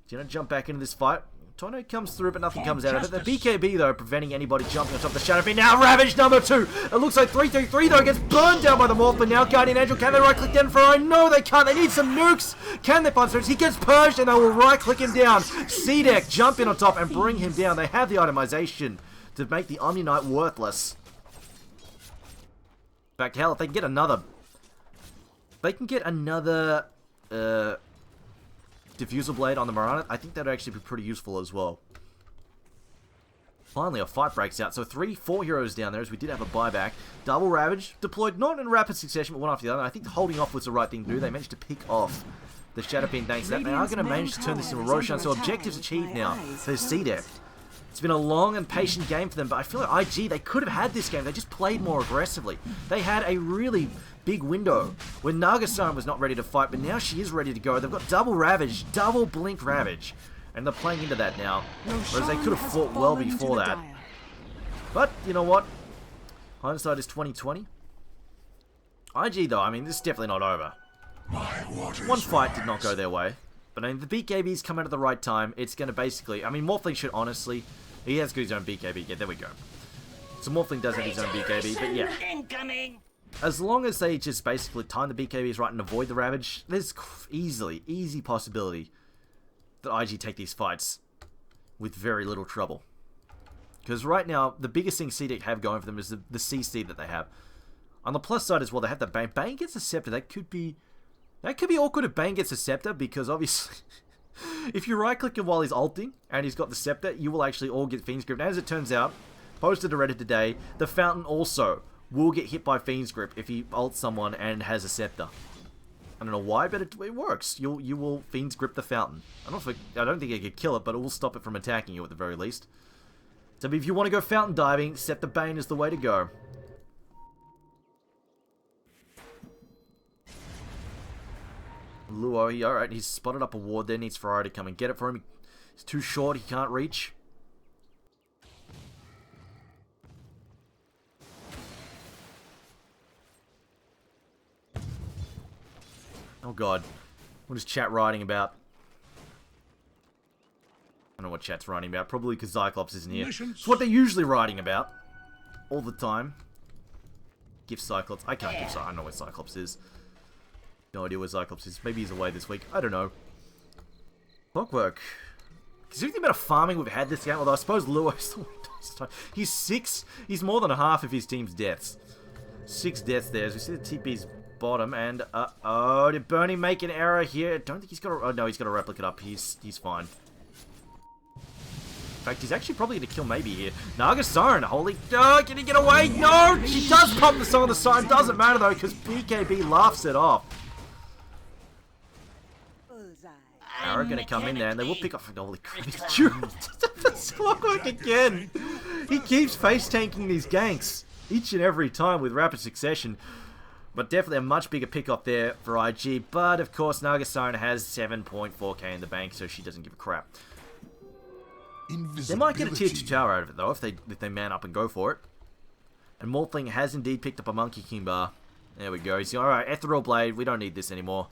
Do you want to jump back into this fight? Tornado comes through, but nothing comes out of it. The BKB, though, preventing anybody jumping on top of the Shadow Beam. Now, Ravage number 2. It looks like 3-3-3, though, gets burned down by the Morphin. Now, Guardian Angel, can they right-click down for I know they can't. They need some nukes. Can they punch through? He gets purged, and they will right-click him down. cdec jump in on top and bring him down. They have the itemization to make the Omni Knight worthless. In fact, hell, if they can get another... They can get another... Diffusal Blade on the Mirana, I think that would actually be pretty useful as well. Finally, a fight breaks out. So 3-4 heroes down there as we did have a buyback. Double Ravage deployed not in rapid succession, but one after the other. I think holding off was the right thing to do. They managed to pick off the Shadow Beam thanks to that. They are going to manage to turn this into a Roshan, so objectives achieved now for cdec. It's been a long and patient game for them, but I feel like IG, they could have had this game. They just played more aggressively. They had a really big window when Naga-san was not ready to fight, but now she is ready to go. They've got double Ravage, double Blink Ravage, and they're playing into that now, whereas they could have fought well before that. But, you know what? Hindsight is 20/20. IG, though, I mean, this is definitely not over. One fight did not go their way. But I mean, the BKB's come out at the right time. It's going to basically... I mean, Morphling should honestly... He has got his own BKB. Yeah, there we go. So Morphling does have his own BKB, but yeah. Incoming. As long as they just basically time the BKBs right and avoid the Ravage, there's easy possibility that IG take these fights with very little trouble. Because right now, the biggest thing cdec have going for them is the CC that they have. On the plus side as well, they have the Bane. Bane gets a Scepter. That could be awkward if Bane gets a Scepter, because obviously, if you right-click him while he's ulting, and he's got the Scepter, you will actually all get Fiend's Grip. And as it turns out, posted to Reddit today, the Fountain also will get hit by Fiend's Grip if he ults someone and has a Scepter. I don't know why, but it works. You will Fiend's Grip the Fountain. I don't think it could kill it, but it will stop it from attacking you at the very least. So if you want to go Fountain diving, Scepter Bane is the way to go. Luo, alright, he's spotted up a ward there, needs Ferrari to come and get it for him. He's too short, he can't reach. Oh god, what is chat writing about? I don't know what chat's writing about, probably because Cyclops isn't here. It's what they're usually writing about. All the time. Give Cyclops, I can't give Cyclops, I don't know where Cyclops is. No idea where Cyclops is. Maybe he's away this week. I don't know. Clockwork. Is there anything about farming we've had this game? Although I suppose Luo's the one who does time. He's 6. He's more than a half of his team's deaths. 6 deaths there. As we see the TP's bottom. And, oh, did Bernie make an error here? I don't think he's got a... Oh, no, he's got a replicate up. He's fine. In fact, he's actually probably going to kill maybe here. Naga Siren, holy... Oh, can he get away? No! She does pump the song of the Siren. Doesn't matter, though, because BKB laughs it off. Arrow gonna come in there and they will pick up. Holy crap, Clockwork again! He keeps face tanking these ganks each and every time with rapid succession. But definitely a much bigger pick up there for IG. But of course, Naga Siren has 7.4k in the bank, so she doesn't give a crap. They might get a tier 2 tower out of it though if they man up and go for it. And Morphling has indeed picked up a Monkey King bar. There we go. He's alright, Ethereal Blade, we don't need this anymore.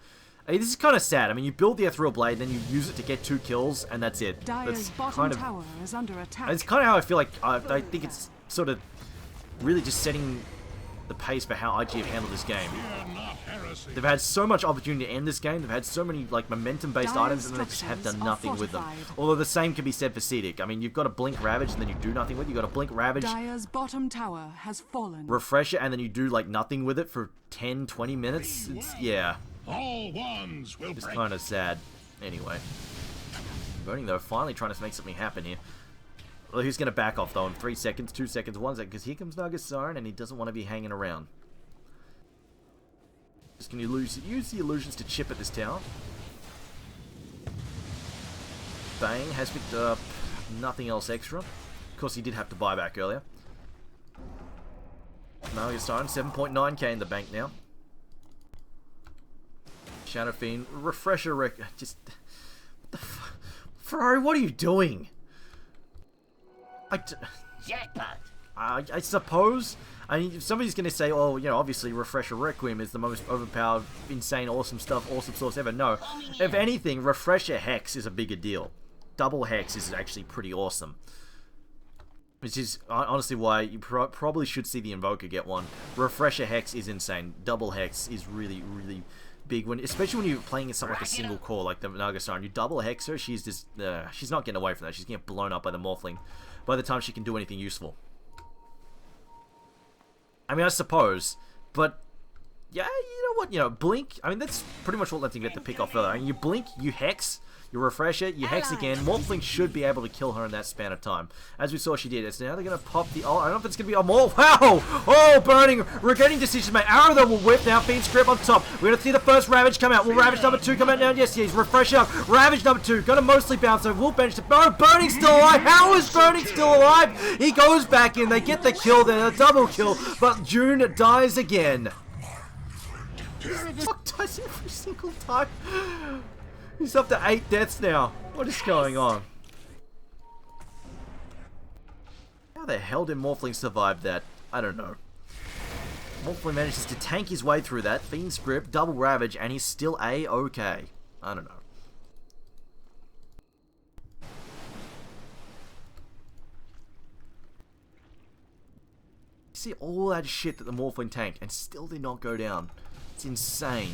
Hey, this is kind of sad. I mean, you build the Ethereal Blade, then you use it to get 2 kills, and that's it. Dire's bottom tower is under attack. It's kind of how I feel like, I think it's sort of really just setting the pace for how IG have handled this game. They've had so much opportunity to end this game, they've had so many like momentum-based items, and they just have done nothing with them. Although the same can be said for cdec. I mean, you've got a Blink Ravage, and then you do nothing with it. You've got a Blink Ravage, Dire's bottom tower has fallen. Refresher, and then you do like nothing with it for 10-20 minutes. It's, yeah. All wands will It's break. kind of sad. Anyway. Burning, though, finally trying to make something happen here. Well, he's going to back off, though, in 3 seconds, 2 seconds, 1 second, because here comes Naga Siren, and he doesn't want to be hanging around. Just going to use the illusions to chip at this tower. Bane has picked up nothing else extra. Of course, he did have to buy back earlier. Naga Siren, 7.9k in the bank now. Shadow Fiend, refresher rec. Just. What the fuck? Ferrari, what are you doing? Jackpot. I suppose. I mean, if somebody's going to say, oh, you know, obviously Refresher Requiem is the most overpowered, insane, awesome stuff, awesome source ever. No. If anything, Refresher Hex is a bigger deal. Double Hex is actually pretty awesome. Which is honestly why you probably should see the Invoker get one. Refresher Hex is insane. Double Hex is really, really big, especially when you're playing something like a single core, like the Naga Siren. You double Hex her, she's just, she's not getting away from that. She's getting blown up by the Morphling by the time she can do anything useful. I mean, I suppose, but yeah, you know what? You know, blink. I mean, that's pretty much what lets him get the pick off further. I mean, you blink, you hex, you refresh it, you hex again. Morphling should be able to kill her in that span of time, as we saw she did. So now they're gonna pop the. Oh, I don't know if it's gonna be a more. Wow! Oh, burning, regretting decisions made. Arrow though will whip now. Fiend Script on top. We're gonna see the first Ravage come out. Will Ravage number 2 come out now? Yes, he's refresh up. Ravage number 2 gonna mostly bounce. So we'll bench the. Oh, Burning still alive. How is Burning still alive? He goes back in. They get the kill there, a double kill, but June dies again. Fuck dies every single time. He's up to 8 deaths now. What is going on? How the hell did Morphling survive that? I don't know. Morphling manages to tank his way through that. Fiend Script, double Ravage, and he's still A-okay. I don't know. See all that shit that the Morphling tanked and still did not go down. It's insane.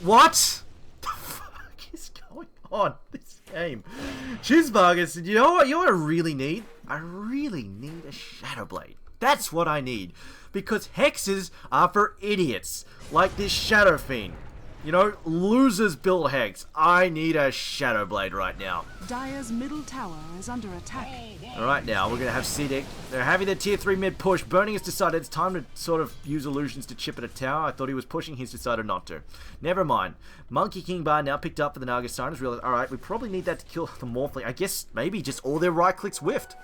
What? The fuck is going on this game? Cheeseburgers, you know what? You know what I really need? I really need a Shadow Blade. That's what I need. Because hexes are for idiots. Like this Shadow Fiend. You know, losers build hex. I need a Shadow Blade right now. Dire's middle tower is under attack. Alright now, we're going to have cdec. They're having their tier 3 mid push. Burning has decided it's time to sort of use illusions to chip at a tower. I thought he was pushing, he's decided not to. Never mind. Monkey King Bar now picked up for the Naga Siren. Realized, alright, we probably need that to kill the Morphling. I guess maybe just all their right clicks whiffed.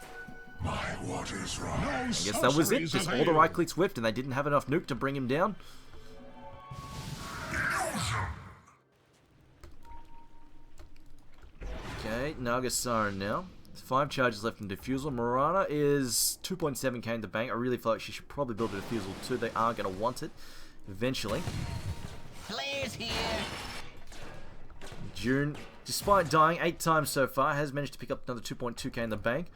My waters rise. I guess that was it. Just all the right clicks whiffed and they didn't have enough nuke to bring him down. Okay, Naga Siren now. There's 5 charges left in Diffusal. Mirana is 2.7k in the bank. I really feel like she should probably build a Diffusal too. They are going to want it eventually. Flares here. June, despite dying 8 times so far, has managed to pick up another 2.2k in the bank.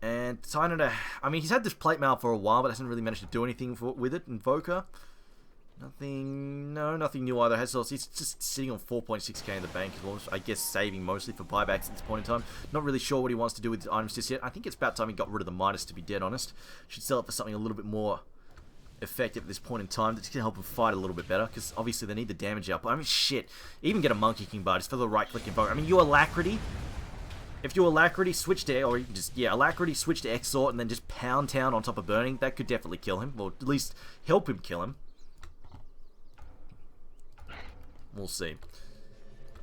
And Tyner, I mean, he's had this plate mail for a while, but hasn't really managed to do anything with it. Invoker. Nothing new either. He's just sitting on 4.6k in the bank as well. I guess saving mostly for buybacks at this point in time. Not really sure what he wants to do with his items just yet. I think it's about time he got rid of the Midas, to be dead honest. Should sell it for something a little bit more effective at this point in time. That's going to help him fight a little bit better, because obviously they need the damage output. I mean, shit. Even get a Monkey King bar just for the right-click Invoker. I mean, you Alacrity. If you Alacrity switch to, or you can just, yeah, Alacrity switch to Exort and then just pound town on top of Burning, that could definitely kill him. Or at least help him kill him. We'll see.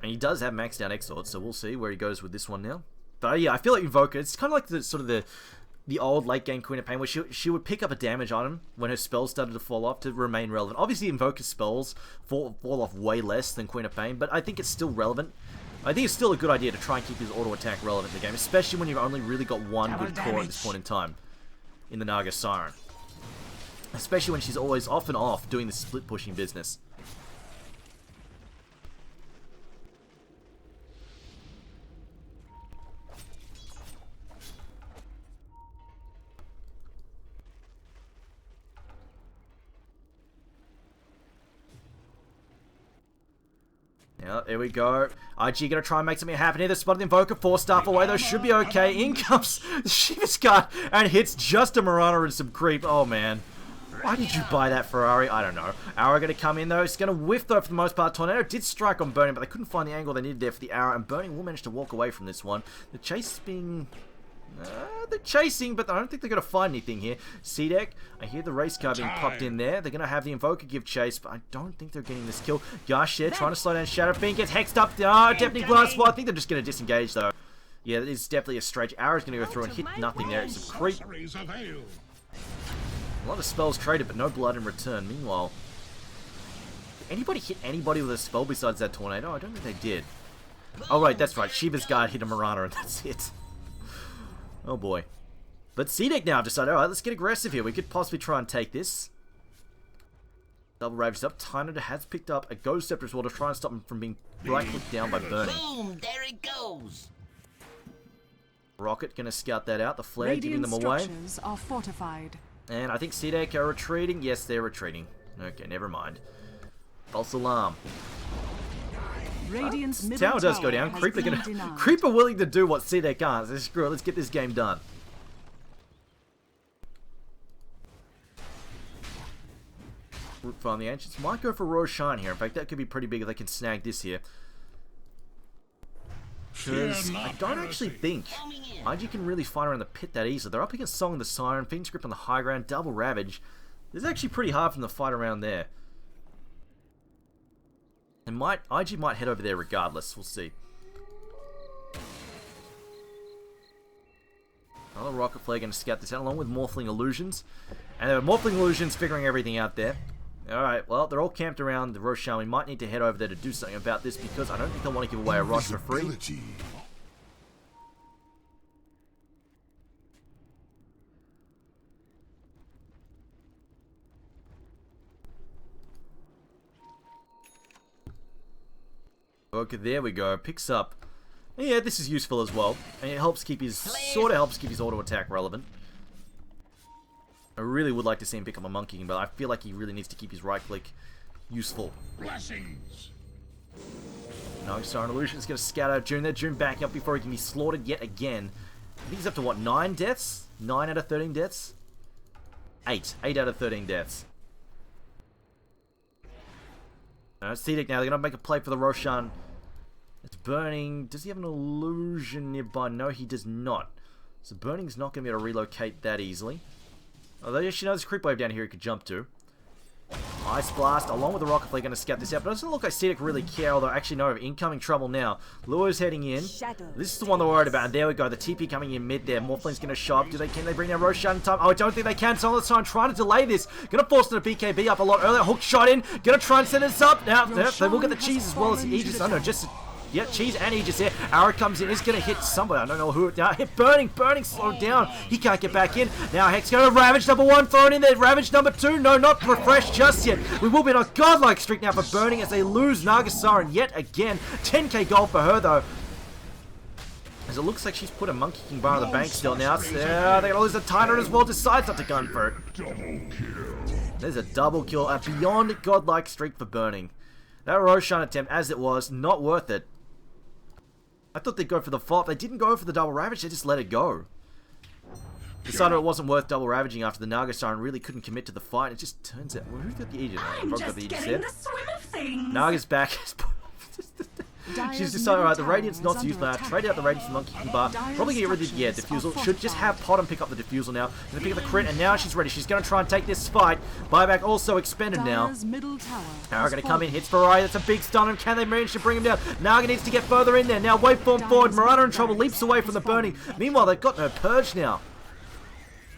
And he does have maxed out Exort, so we'll see where he goes with this one now. But yeah, I feel like Invoker, it's kind of like the sort of the old late game Queen of Pain, where she would pick up a damage item when her spells started to fall off to remain relevant. Obviously, Invoker's spells fall off way less than Queen of Pain, but I think it's still relevant. I think it's still a good idea to try and keep his auto attack relevant in the game, especially when you've only really got one good core at this point in time in the Naga Siren. Especially when she's always off and off doing the split pushing business. Yeah, there we go. IG gonna try and make something happen here. They're spotted the Invoker, 4-star away, though should be okay. In comes the Shiva's Guard and hits just a Mirana and some creep. Oh man. Why did you buy that Ferrari? I don't know. Arrow gonna come in though. It's gonna whiff though for the most part. Tornado did strike on Burning, but they couldn't find the angle they needed there for the arrow, and Burning will manage to walk away from this one. The chase is being... they're chasing, but I don't think they're going to find anything here. cdec, I hear the race car being popped in there. They're going to have the Invoker give chase, but I don't think they're getting this kill. Yash there trying to slow down Shadow Fiend, gets hexed up. Deafening Blast. Well, I think they're just going to disengage though. Yeah, it's definitely a stretch. Arrow's going to go through and hit nothing there. It's a creep. Sorceries avail. A lot of spells traded, but no blood in return. Meanwhile, did anybody hit anybody with a spell besides that tornado? I don't think they did. Oh, right, that's right. Shiva's guard hit a Mirana, and that's it. Oh, boy. But cdec now decided, alright, let's get aggressive here. We could possibly try and take this. Double Ravage up. Tynader has picked up a Ghost Scepter as well to try and stop him from being right-clicked down by burning. Boom! There it goes. Rocket going to scout that out. The flare giving them away. Structures are fortified. And I think cdec are retreating. Yes, they're retreating. Okay, never mind. False alarm. Radiance middle Tower does go down. has Creeper been gonna denied. Creeper willing to do what cdec can't. So screw it. Let's get this game done. Root Farm the Ancients might go for Roshan here. In fact, that could be pretty big if they can snag this here. Because I don't actually think IG can really fight around the pit that easily. They're up against Song of the Siren, Phoenix Grip on the high ground, Double Ravage. This is actually pretty hard for them to fight around there. And IG might head over there regardless. We'll see. Another Rocket Flare going to scout this out along with Morphling Illusions. And Morphling Illusions figuring everything out there. Alright, well, they're all camped around the Roshan. We might need to head over there to do something about this because I don't think they'll want to give away a Rosh for free. Invisibility. Okay, there we go. Picks up. Yeah, this is useful as well. And it helps keep his... sort of helps keep his auto attack relevant. I really would like to see him pick up a Monkey King, but I feel like he really needs to keep his right click useful. Blessings. No, Siren Illusion's going to scout out June there. June backing up before he can be slaughtered yet again. I think he's up to what, 9 deaths? 9 out of 13 deaths? 8. 8 out of 13 deaths. cdec now, they're going to make a play for the Roshan. It's burning. Does he have an illusion nearby? No, he does not. So burning's not going to be able to relocate that easily. Although, yes, you know, there's a creep wave down here he could jump to. Ice Blast, along with the Rocket Flare, going to scout this out. But it doesn't look like cdec really care, although actually no, incoming trouble now. Lure's heading in. This is the one they're worried about. And there we go, the TP coming in mid there. Morphling's going to show up. Can they bring down Roshan in time? Oh, I don't think they can. So let's trying to delay this. Going to force them to BKB up a lot earlier. Hook shot in. Going to try and send this up. Now, they will get the cheese as well as the Aegis. Oh no, just... yeah, cheese and Aegis here. Arrow comes in. He's going to hit somebody. I don't know who. Now, hit Burning. Burning slowed down. He can't get back in. Now, Hex going to Ravage number 1. Thrown in there. Ravage number 2. No, not refreshed just yet. We will be on a godlike streak now for Burning as they lose Nagasiren yet again. 10k gold for her, though. As it looks like she's put a Monkey King bar on the bank still now. So, they're going to lose the Tynader as well. Decides not to gun for it. Double kill. There's a double kill. A beyond godlike streak for Burning. That Roshan attempt, as it was, not worth it. I thought they'd go for the flop. They didn't go for the double ravage. They just let it go. Decided it wasn't worth double ravaging after the Naga Siren really couldn't commit to the fight. It just turns out... well, who got the Aegis? Frog got the Aegis there. Naga's back. She's decided, alright, the Radiance not to use now. Trade out the Radiance and Monkey King bar. Probably get rid of the Diffusal. Should just have Potom pick up the Diffusal now. Gonna pick up the crit, and now she's ready. She's gonna try and take this fight. Buyback also expended now. Arrow gonna come in, hits Farai. That's a big stun, and can they manage to bring him down? Naga needs to get further in there. Now waveform forward. Mirana in trouble, leaps away from the burning. Meanwhile, they've got no purge now.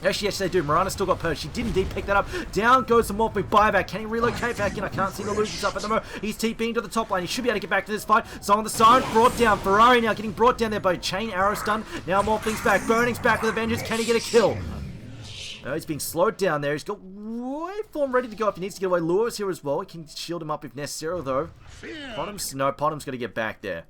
Actually, yes, they do. Mirana still got purged. She did indeed pick that up. Down goes the Morphic buyback. Can he relocate back in? I can't see the illusions up at the moment. He's TPing to the top lane. He should be able to get back to this fight. Song of the Siren brought down. Ferrari now getting brought down there by Chain Arrow stun. Now Morphling's back. Burning's back with a vengeance. Can he get a kill? No, he's being slowed down there. He's got waveform ready to go if he needs to get away. Lure's here as well. He can shield him up if necessary, though. Potom's got to get back there.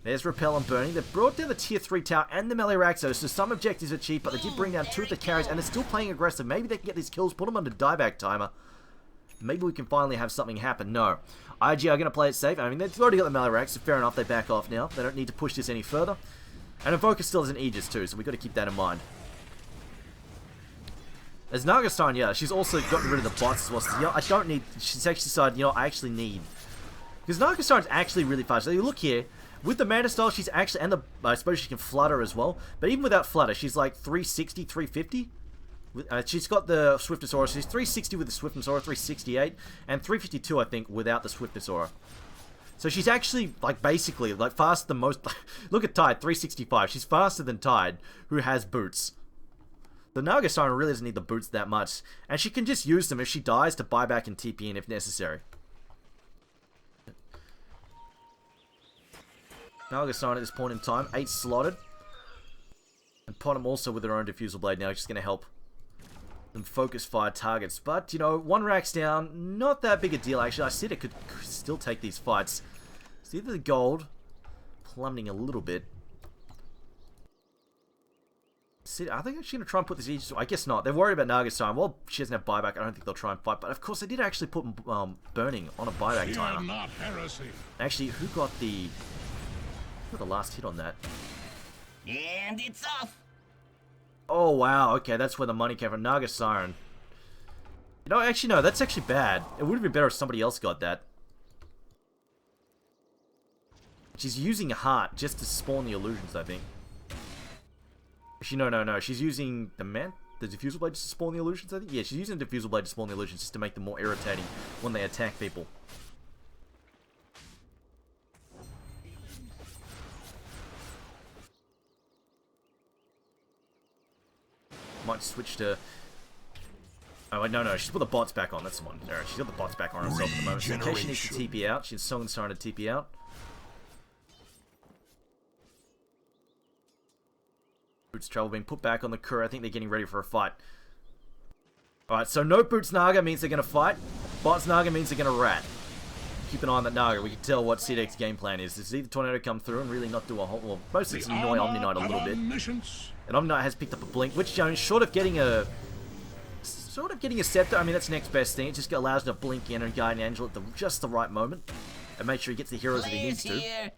There's Repel and Burning. They've brought down the tier 3 tower and the melee Raxo, so some objectives are cheap, but they did bring down 2 of the carries, and they're still playing aggressive. Maybe they can get these kills, put them under dieback timer. Maybe we can finally have something happen. No. IG are going to play it safe. I mean, they've already got the melee Rax, so fair enough, they back off now. They don't need to push this any further. And Invoker still has an Aegis too, so we've got to keep that in mind. As Nagasiren, yeah, she's also gotten rid of the bots as well. So, you know, I don't need... she's actually decided, you know, I actually need... because Nagasiren's actually really fast. So you look here... with the Mana Style, she's actually, and the, I suppose she can Flutter as well, but even without Flutter, she's like 360, 350. She's got the Swiftness Aura, so she's 360 with the Swiftness Aura, 368, and 352, I think, without the Swiftness Aura. So she's actually, like, basically, like, faster than most... Look at Tide, 365. She's faster than Tide, who has boots. The Naga Siren really doesn't need the boots that much. And she can just use them if she dies to buy back and TP in if necessary. Naga Siren at this point in time, 8 slotted. And Potom also with her own Diffusal Blade now, which is going to help them focus fire targets. But, you know, 1 rack's down, not that big a deal actually. I said it could still take these fights. See either the gold plummeting a little bit. I think she's going to try and put this Aegis. I guess not. They're worried about Naga's time. Well, she doesn't have buyback. I don't think they'll try and fight. But of course, they did actually put burning on a buyback timer. Not heresy. Actually, who got the last hit on that? And it's off. Oh wow. Okay, that's where the money came from. Naga Siren. You know, actually no. That's actually bad. It would have been better if somebody else got that. She's using a heart just to spawn the illusions, I think. Actually, no. She's using the Diffusal Blade just to spawn the illusions, I think? Yeah, she's using the Diffusal Blade to spawn the illusions just to make them more irritating when they attack people. Might switch to... Oh, wait, no. She's put the bots back on. That's the one. She's got the bots back on herself at the moment. So in case she needs to TP out, she's Song and Siren to TP out. Boots Travel being put back on the Kura. I think they're getting ready for a fight. Alright, so no Boots Naga means they're going to fight. Bots Naga means they're going to rat. Keep an eye on that Naga. We can tell what cdec's game plan is. See the Tornado come through and really not do a whole... Well, mostly it's annoy Omni Knight a little bit. And Omni Knight has picked up a blink, which, you know, short of getting a scepter, I mean, that's the next best thing. It just allows him to blink in and guide an angel at just the right moment. And make sure he gets the heroes that he needs to.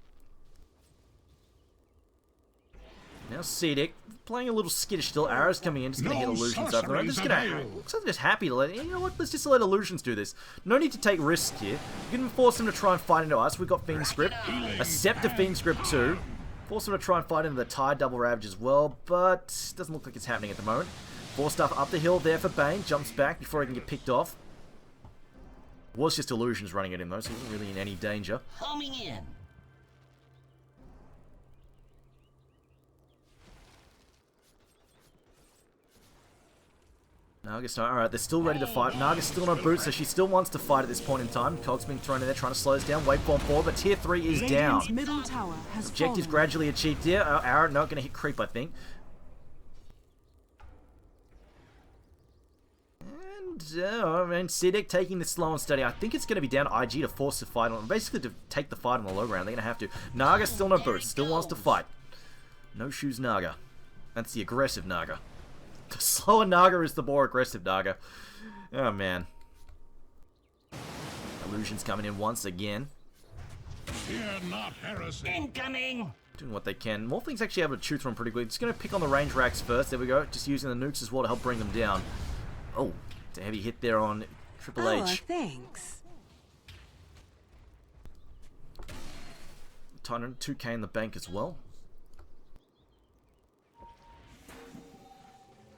Now cdec playing a little skittish still. Arrows coming in, just gonna hit illusions over there. I'm just gonna... Looks like they're just happy to let... You know what? Let's just let illusions do this. No need to take risks here. You can force them to try and fight into us. We've got Fiend Script. A Scepter Fiend Script too. Force them to try and fight into the Tide Double Ravage as well, but doesn't look like it's happening at the moment. Force stuff up the hill there for Bane. Jumps back before he can get picked off. Was just illusions running at him though, so he wasn't really in any danger. Homing in. Naga's not. Alright, they're still ready to fight. Naga's still on boots, so she still wants to fight at this point in time. Cog's being thrown in there, trying to slow us down. Waveform forward, but tier 3 is down. Middle tower has Objective's fallen. gradually achieved here. Arrow not going to hit creep, I think. And, I mean, cdec taking this slow and steady. I think it's going to be down to IG to force the fight on. Basically, to take the fight on the low ground. They're going to have to. Naga still no boots. Still wants to fight. No shoes Naga. That's the aggressive Naga. The slower Naga is the more aggressive Naga. Oh, man. Illusions coming in once again. Fear not heresy. Incoming. Doing what they can. More things actually able to shoot through them pretty quick. Just going to pick on the range racks first. There we go. Just using the nukes as well to help bring them down. Oh, it's a heavy hit there on Triple H. Thanks. Titan 2k in the bank as well.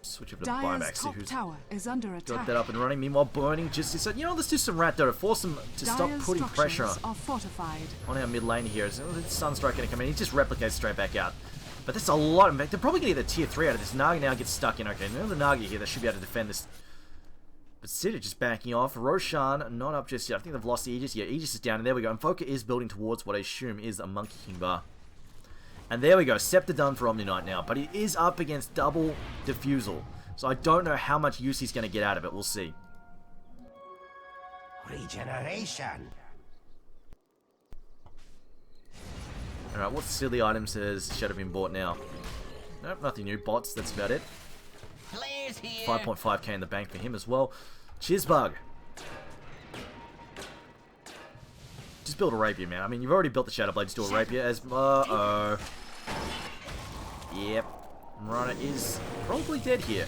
Switch over to Dire's buyback. See top who's tower is under got attack. that up and running. Meanwhile, burning just said, you know, let's do some rat though to force them to stop Dire's putting pressure structures are fortified. on our mid lane here. So the Sunstrike going to come in. He just replicates straight back out. But that's a lot. In fact, they're probably going to get the tier 3 out of this. Naga now gets stuck in. Okay, now the Naga here, they should be able to defend this. But Cid just backing off. Roshan not up just yet. I think they've lost the Aegis. Yeah, Aegis is down. And there we go. Invoker is building towards what I assume is a Monkey King bar. And there we go. Scepter done for Omni Knight now. But he is up against double Diffusal. So I don't know how much use he's going to get out of it. We'll see. Regeneration. Alright, what silly items should have been bought now? Nope, nothing new. Bots, that's about it. Players here. 5.5k in the bank for him as well. Chizbug. Just build a rapier, man. I mean, you've already built the Shadow Blade. Just do a rapier as... Uh-oh. Yep. Marana is probably dead here.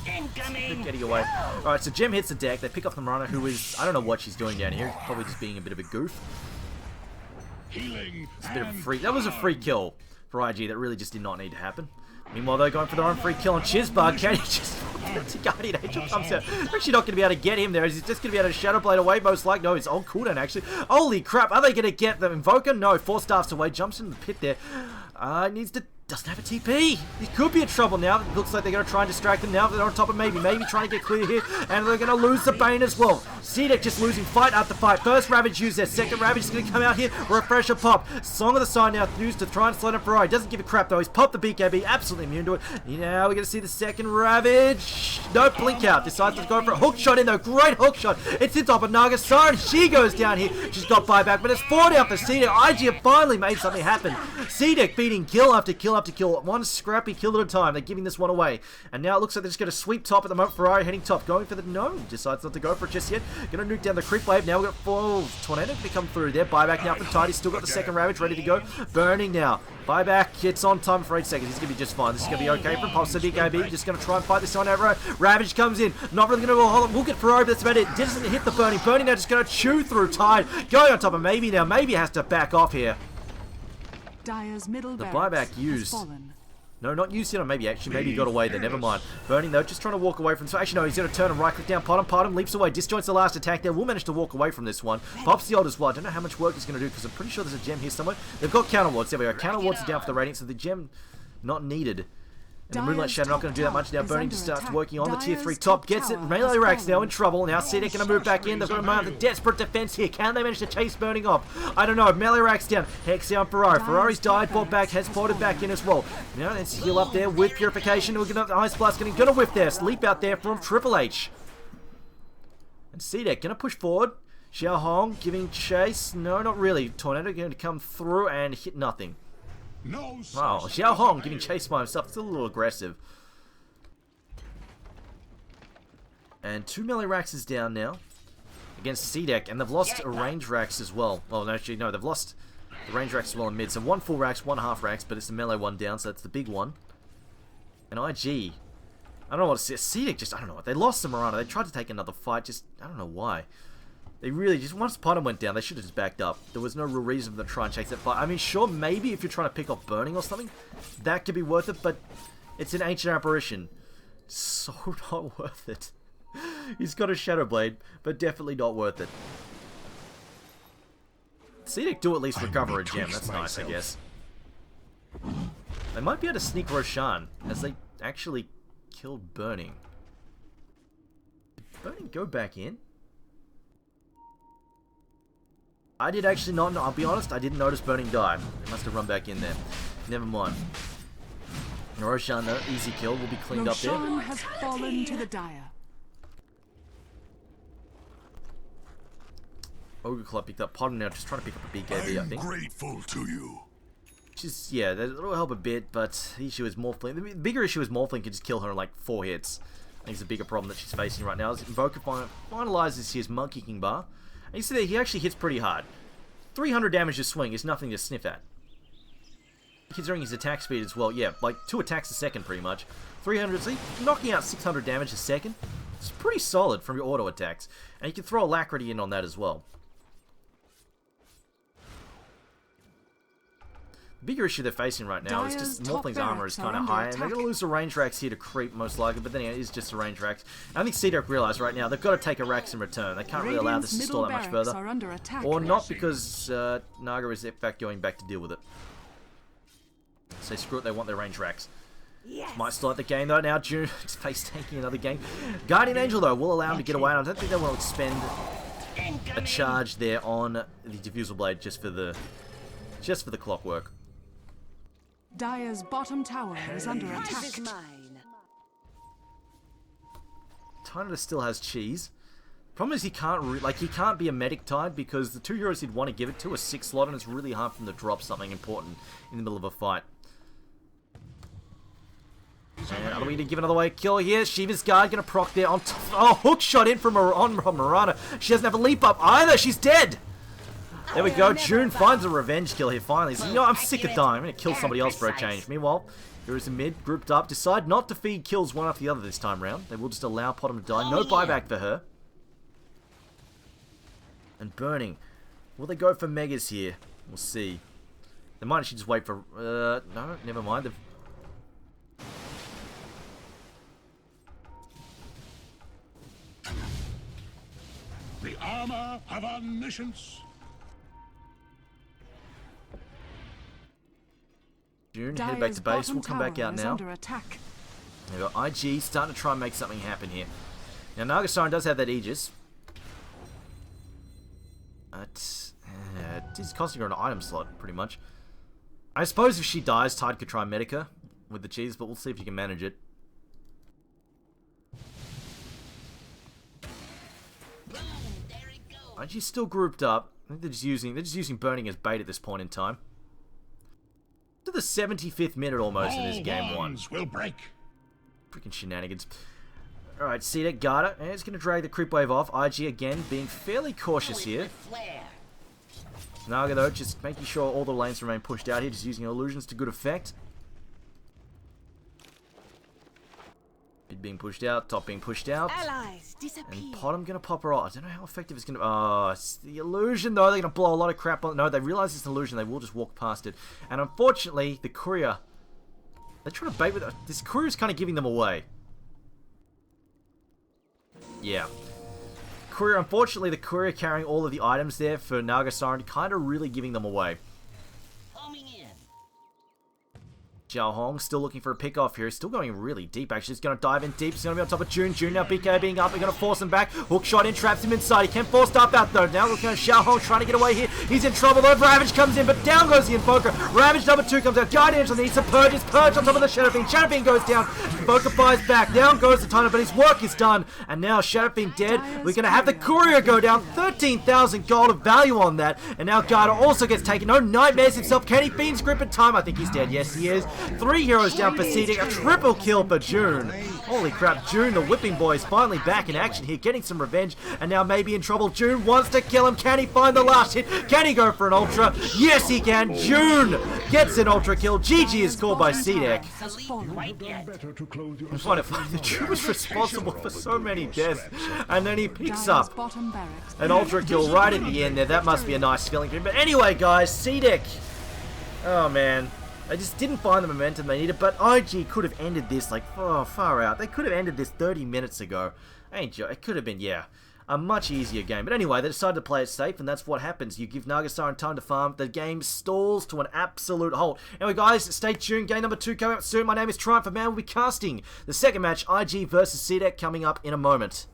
Incoming. Getting away. Alright, so Gem hits the deck. They pick off the Marana, who is... I don't know what she's doing down here. Probably just being a bit of a goof. Healing. It's a bit of a free... That was a free kill for IG that really just did not need to happen. Meanwhile, they're going for their own free kill on Chizbug. Can he just The Guardian Angel comes out. We're actually not going to be able to get him there. He's just going to be able to Shadow Blade away, most likely. No, it's on cooldown, actually. Holy crap. Are they going to get the Invoker? No, 4 staffs away. Jumps into the pit there. Needs to... Doesn't have a TP. He could be in trouble now. It looks like they're going to try and distract him now. They're on top of maybe trying to get clear here. And they're going to lose the Bane as well. cdec just losing fight after fight. First Ravage used there. Second Ravage is going to come out here. Refresher pop. Song of the Sign now used to try and slow down Ferrari. Doesn't give a crap though. He's popped the BKB. Absolutely immune to it. Now we're going to see the second Ravage. No blink out. Decides to go for a hook shot in though. Great hook shot. It's in top of Naga. Siren. She goes down here. She's got buyback. But it's 4 down for cdec. IG have finally made something happen. cdec beating kill after kill after kill. One scrappy kill at a time. They're giving this one away. And now it looks like they're just going to sweep top at the moment. Ferrari heading top. Going for the... No. Decides not to go for it just yet. Going to nuke down the creep wave. Now we've got 4 Tornado going to come through there. Buyback now from Tidy. Still got the second Ravage ready to go. Burning now. Buyback. It's on time for 8 seconds. He's going to be just fine. This is going to be okay from Pops. The BKB. Just going to try and fight this one out. Ravage comes in. Not really going to hold it. We'll get Ferrari, but that's about it. Doesn't hit the Burning. Burning now just going to chew through Tide. Going on top of Maybe now. Maybe has to back off here. Dire's middle The barracks buyback used. has fallen. No, not used yet, or maybe actually, maybe he got away there, never mind. Burning though, just trying to walk away from... So actually no, he's going to turn and right click down, pot him, leaps away, disjoints the last attack there, will manage to walk away from this one. Pops the ult as well, I don't know how much work he's going to do, because I'm pretty sure there's a gem here somewhere. They've got counter wards, there we go, counter wards are down for the Radiance, so the gem not needed. And the Moonlight Shadow not going to do that much now. Burning just starts working on the tier 3 top. Gets it. Melee Rax now in trouble. Now cdec going to move back in. They've got a moment of desperate defense here. Can they manage to chase Burning off? I don't know. Melee Rax down. Hex down Ferrari. Ferrari's died. Bought back. Has ported back in as well. Now let's heal up there with Purification. We're going to Ice Blast. Going to whiff there. Sleep out there from Triple H. And cdec going to push forward. Xiao Hong giving chase. No, not really. Tornado going to come through and hit nothing. No. Wow, Xiao Hong getting chased by himself. Still a little aggressive. And 2 melee racks is down now against cdec, and they've lost a range racks as well. Well, actually, no, they've lost the range racks as well in mid. So 1 full racks, 1 half racks, but it's the melee one down, so that's the big one. And IG, I don't know what to say. cdec just, I don't know what. They lost to Miranda. They tried to take another fight, just, I don't know why. They really, just once Potem went down, they should have just backed up. There was no real reason for them to try and chase that fight. I mean, sure, maybe if you're trying to pick off Burning or something, that could be worth it, but it's an ancient apparition. So not worth it. He's got a Shadow Blade, but definitely not worth it. cdec do at least recover a gem. That's nice, I guess. They might be able to sneak Roshan, as they actually killed Burning. Did Burning go back in? I did actually not know. I'll be honest, I didn't notice Burning die. They must have run back in there. Never mind. Roshan, though, easy kill, will be cleaned up there. Roshan has fallen to the Dire. Ogre Club picked up Potem now, just trying to pick up a BKB, I think. Grateful to you. Which is, yeah, that'll help a bit, but the issue is Morphling. The bigger issue is Morphling can just kill her in like 4 hits. I think it's a bigger problem that she's facing right now. As Invoker finalizes his Monkey King bar. And you see that he actually hits pretty hard. 300 damage to swing is nothing to sniff at. Considering his attack speed as well, yeah, like 2 attacks a second pretty much. 300, so knocking out 600 damage a second. It's pretty solid from your auto attacks. And you can throw Alacrity in on that as well. The bigger issue they're facing right now is just Morphling's armor is kind of high, and they're going to lose the range racks here to creep most likely, but then it is just the range racks. I think cdec realize right now they've got to take a racks in return. They can't really allow this to stall that much further. Or not, because Naga is in fact going back to deal with it. So screw it, they want their range racks. Yes. Might start the game though now. June is face tanking another game. Guardian Angel though will allow him to get away, and I don't think they want to expend a charge there on the Diffusal Blade just for the clockwork. Dire's bottom tower is under attack. Tynada still has cheese. Problem is he can't be a medic Tide because the 2 heroes he'd want to give it to are 6 slot, and it's really hard for him to drop something important in the middle of a fight. And are we going to give another way kill here? Shiva's Guard going to proc there on oh, hook shot in from Mirana. She doesn't have a leap up either. She's dead. There we go. June finds a revenge kill here finally. So, you know, I'm sick of dying. I'm going to kill somebody else for a change. Meanwhile, heroes in mid, grouped up, decide not to feed kills one after the other this time round. They will just allow Potem to die. No buyback for her. And Burning. Will they go for Megas here? We'll see. They might actually just wait for... no, never mind. The armor of omniscience. June, head back Dire's to base. bottom We'll come back tower out is now. under attack. We've got IG starting to try and make something happen here. Now, Nagasiren does have that Aegis. But it's costing her an item slot, pretty much. I suppose if she dies, Tide could try Medica with the cheese, but we'll see if you can manage it. IG's still grouped up. I think they're just using burning as bait at this point in time. To the 75th minute almost in this game one. Will break. Freaking shenanigans. Alright, cdec, Garda, and it's going to drag the creep wave off. IG again being fairly cautious here. Naga though, just making sure all the lanes remain pushed out here, just using illusions to good effect. Mid being pushed out, top being pushed out. Allies disappear. And Potom gonna pop her off. I don't know how effective it's gonna. Oh, it's the illusion though. They're gonna blow a lot of crap on. No, they realize it's an illusion. They will just walk past it. And unfortunately, the courier. They're trying to bait with it. This courier's kind of giving them away. Yeah. Courier. Unfortunately, the courier carrying all of the items there for Nagasiren, kind of really giving them away. Xiao Hong still looking for a pick off here. Still going really deep, actually. He's going to dive in deep. He's going to be on top of June. June now BK being up. They're going to force him back. Hook shot in, traps him inside. He can force stop out though. Now looking at Xiao Hong trying to get away here. He's in trouble though. Ravage comes in, but down goes the Invoker. Ravage number 2 comes out. Guardian on the east. Purge is Purge on top of the Shadow Fiend. Shadow Fiend goes down. Invoker fires back. Down goes the Titan, but his work is done. And now Shadow Fiend dead. We're going to have the Courier go down. 13,000 gold of value on that. And now Garda also gets taken. No Nightmares himself. Can he Fiend's grip in time? I think he's dead. Yes, he is. 3 heroes down for cdec. A triple kill for June. Holy crap, June, the whipping boy, is finally back in action here, getting some revenge, and now maybe in trouble. June wants to kill him. Can he find the last hit? Can he go for an ultra? Yes, he can. June gets an ultra kill. GG is called by cdec. I find it funny that June was responsible for so many deaths, and then he picks up an ultra kill right at the end there. That must be a nice feeling for him. But anyway, guys, cdec. Oh, man. They just didn't find the momentum they needed, but IG could have ended this, like, far out. They could have ended this 30 minutes ago. It could have been, yeah, a much easier game. But anyway, they decided to play it safe, and that's what happens. You give Nagasiren time to farm, the game stalls to an absolute halt. Anyway, guys, stay tuned. Game number 2 coming up soon. My name is Triumph, and man, we'll be casting the second match, IG versus cdec, coming up in a moment.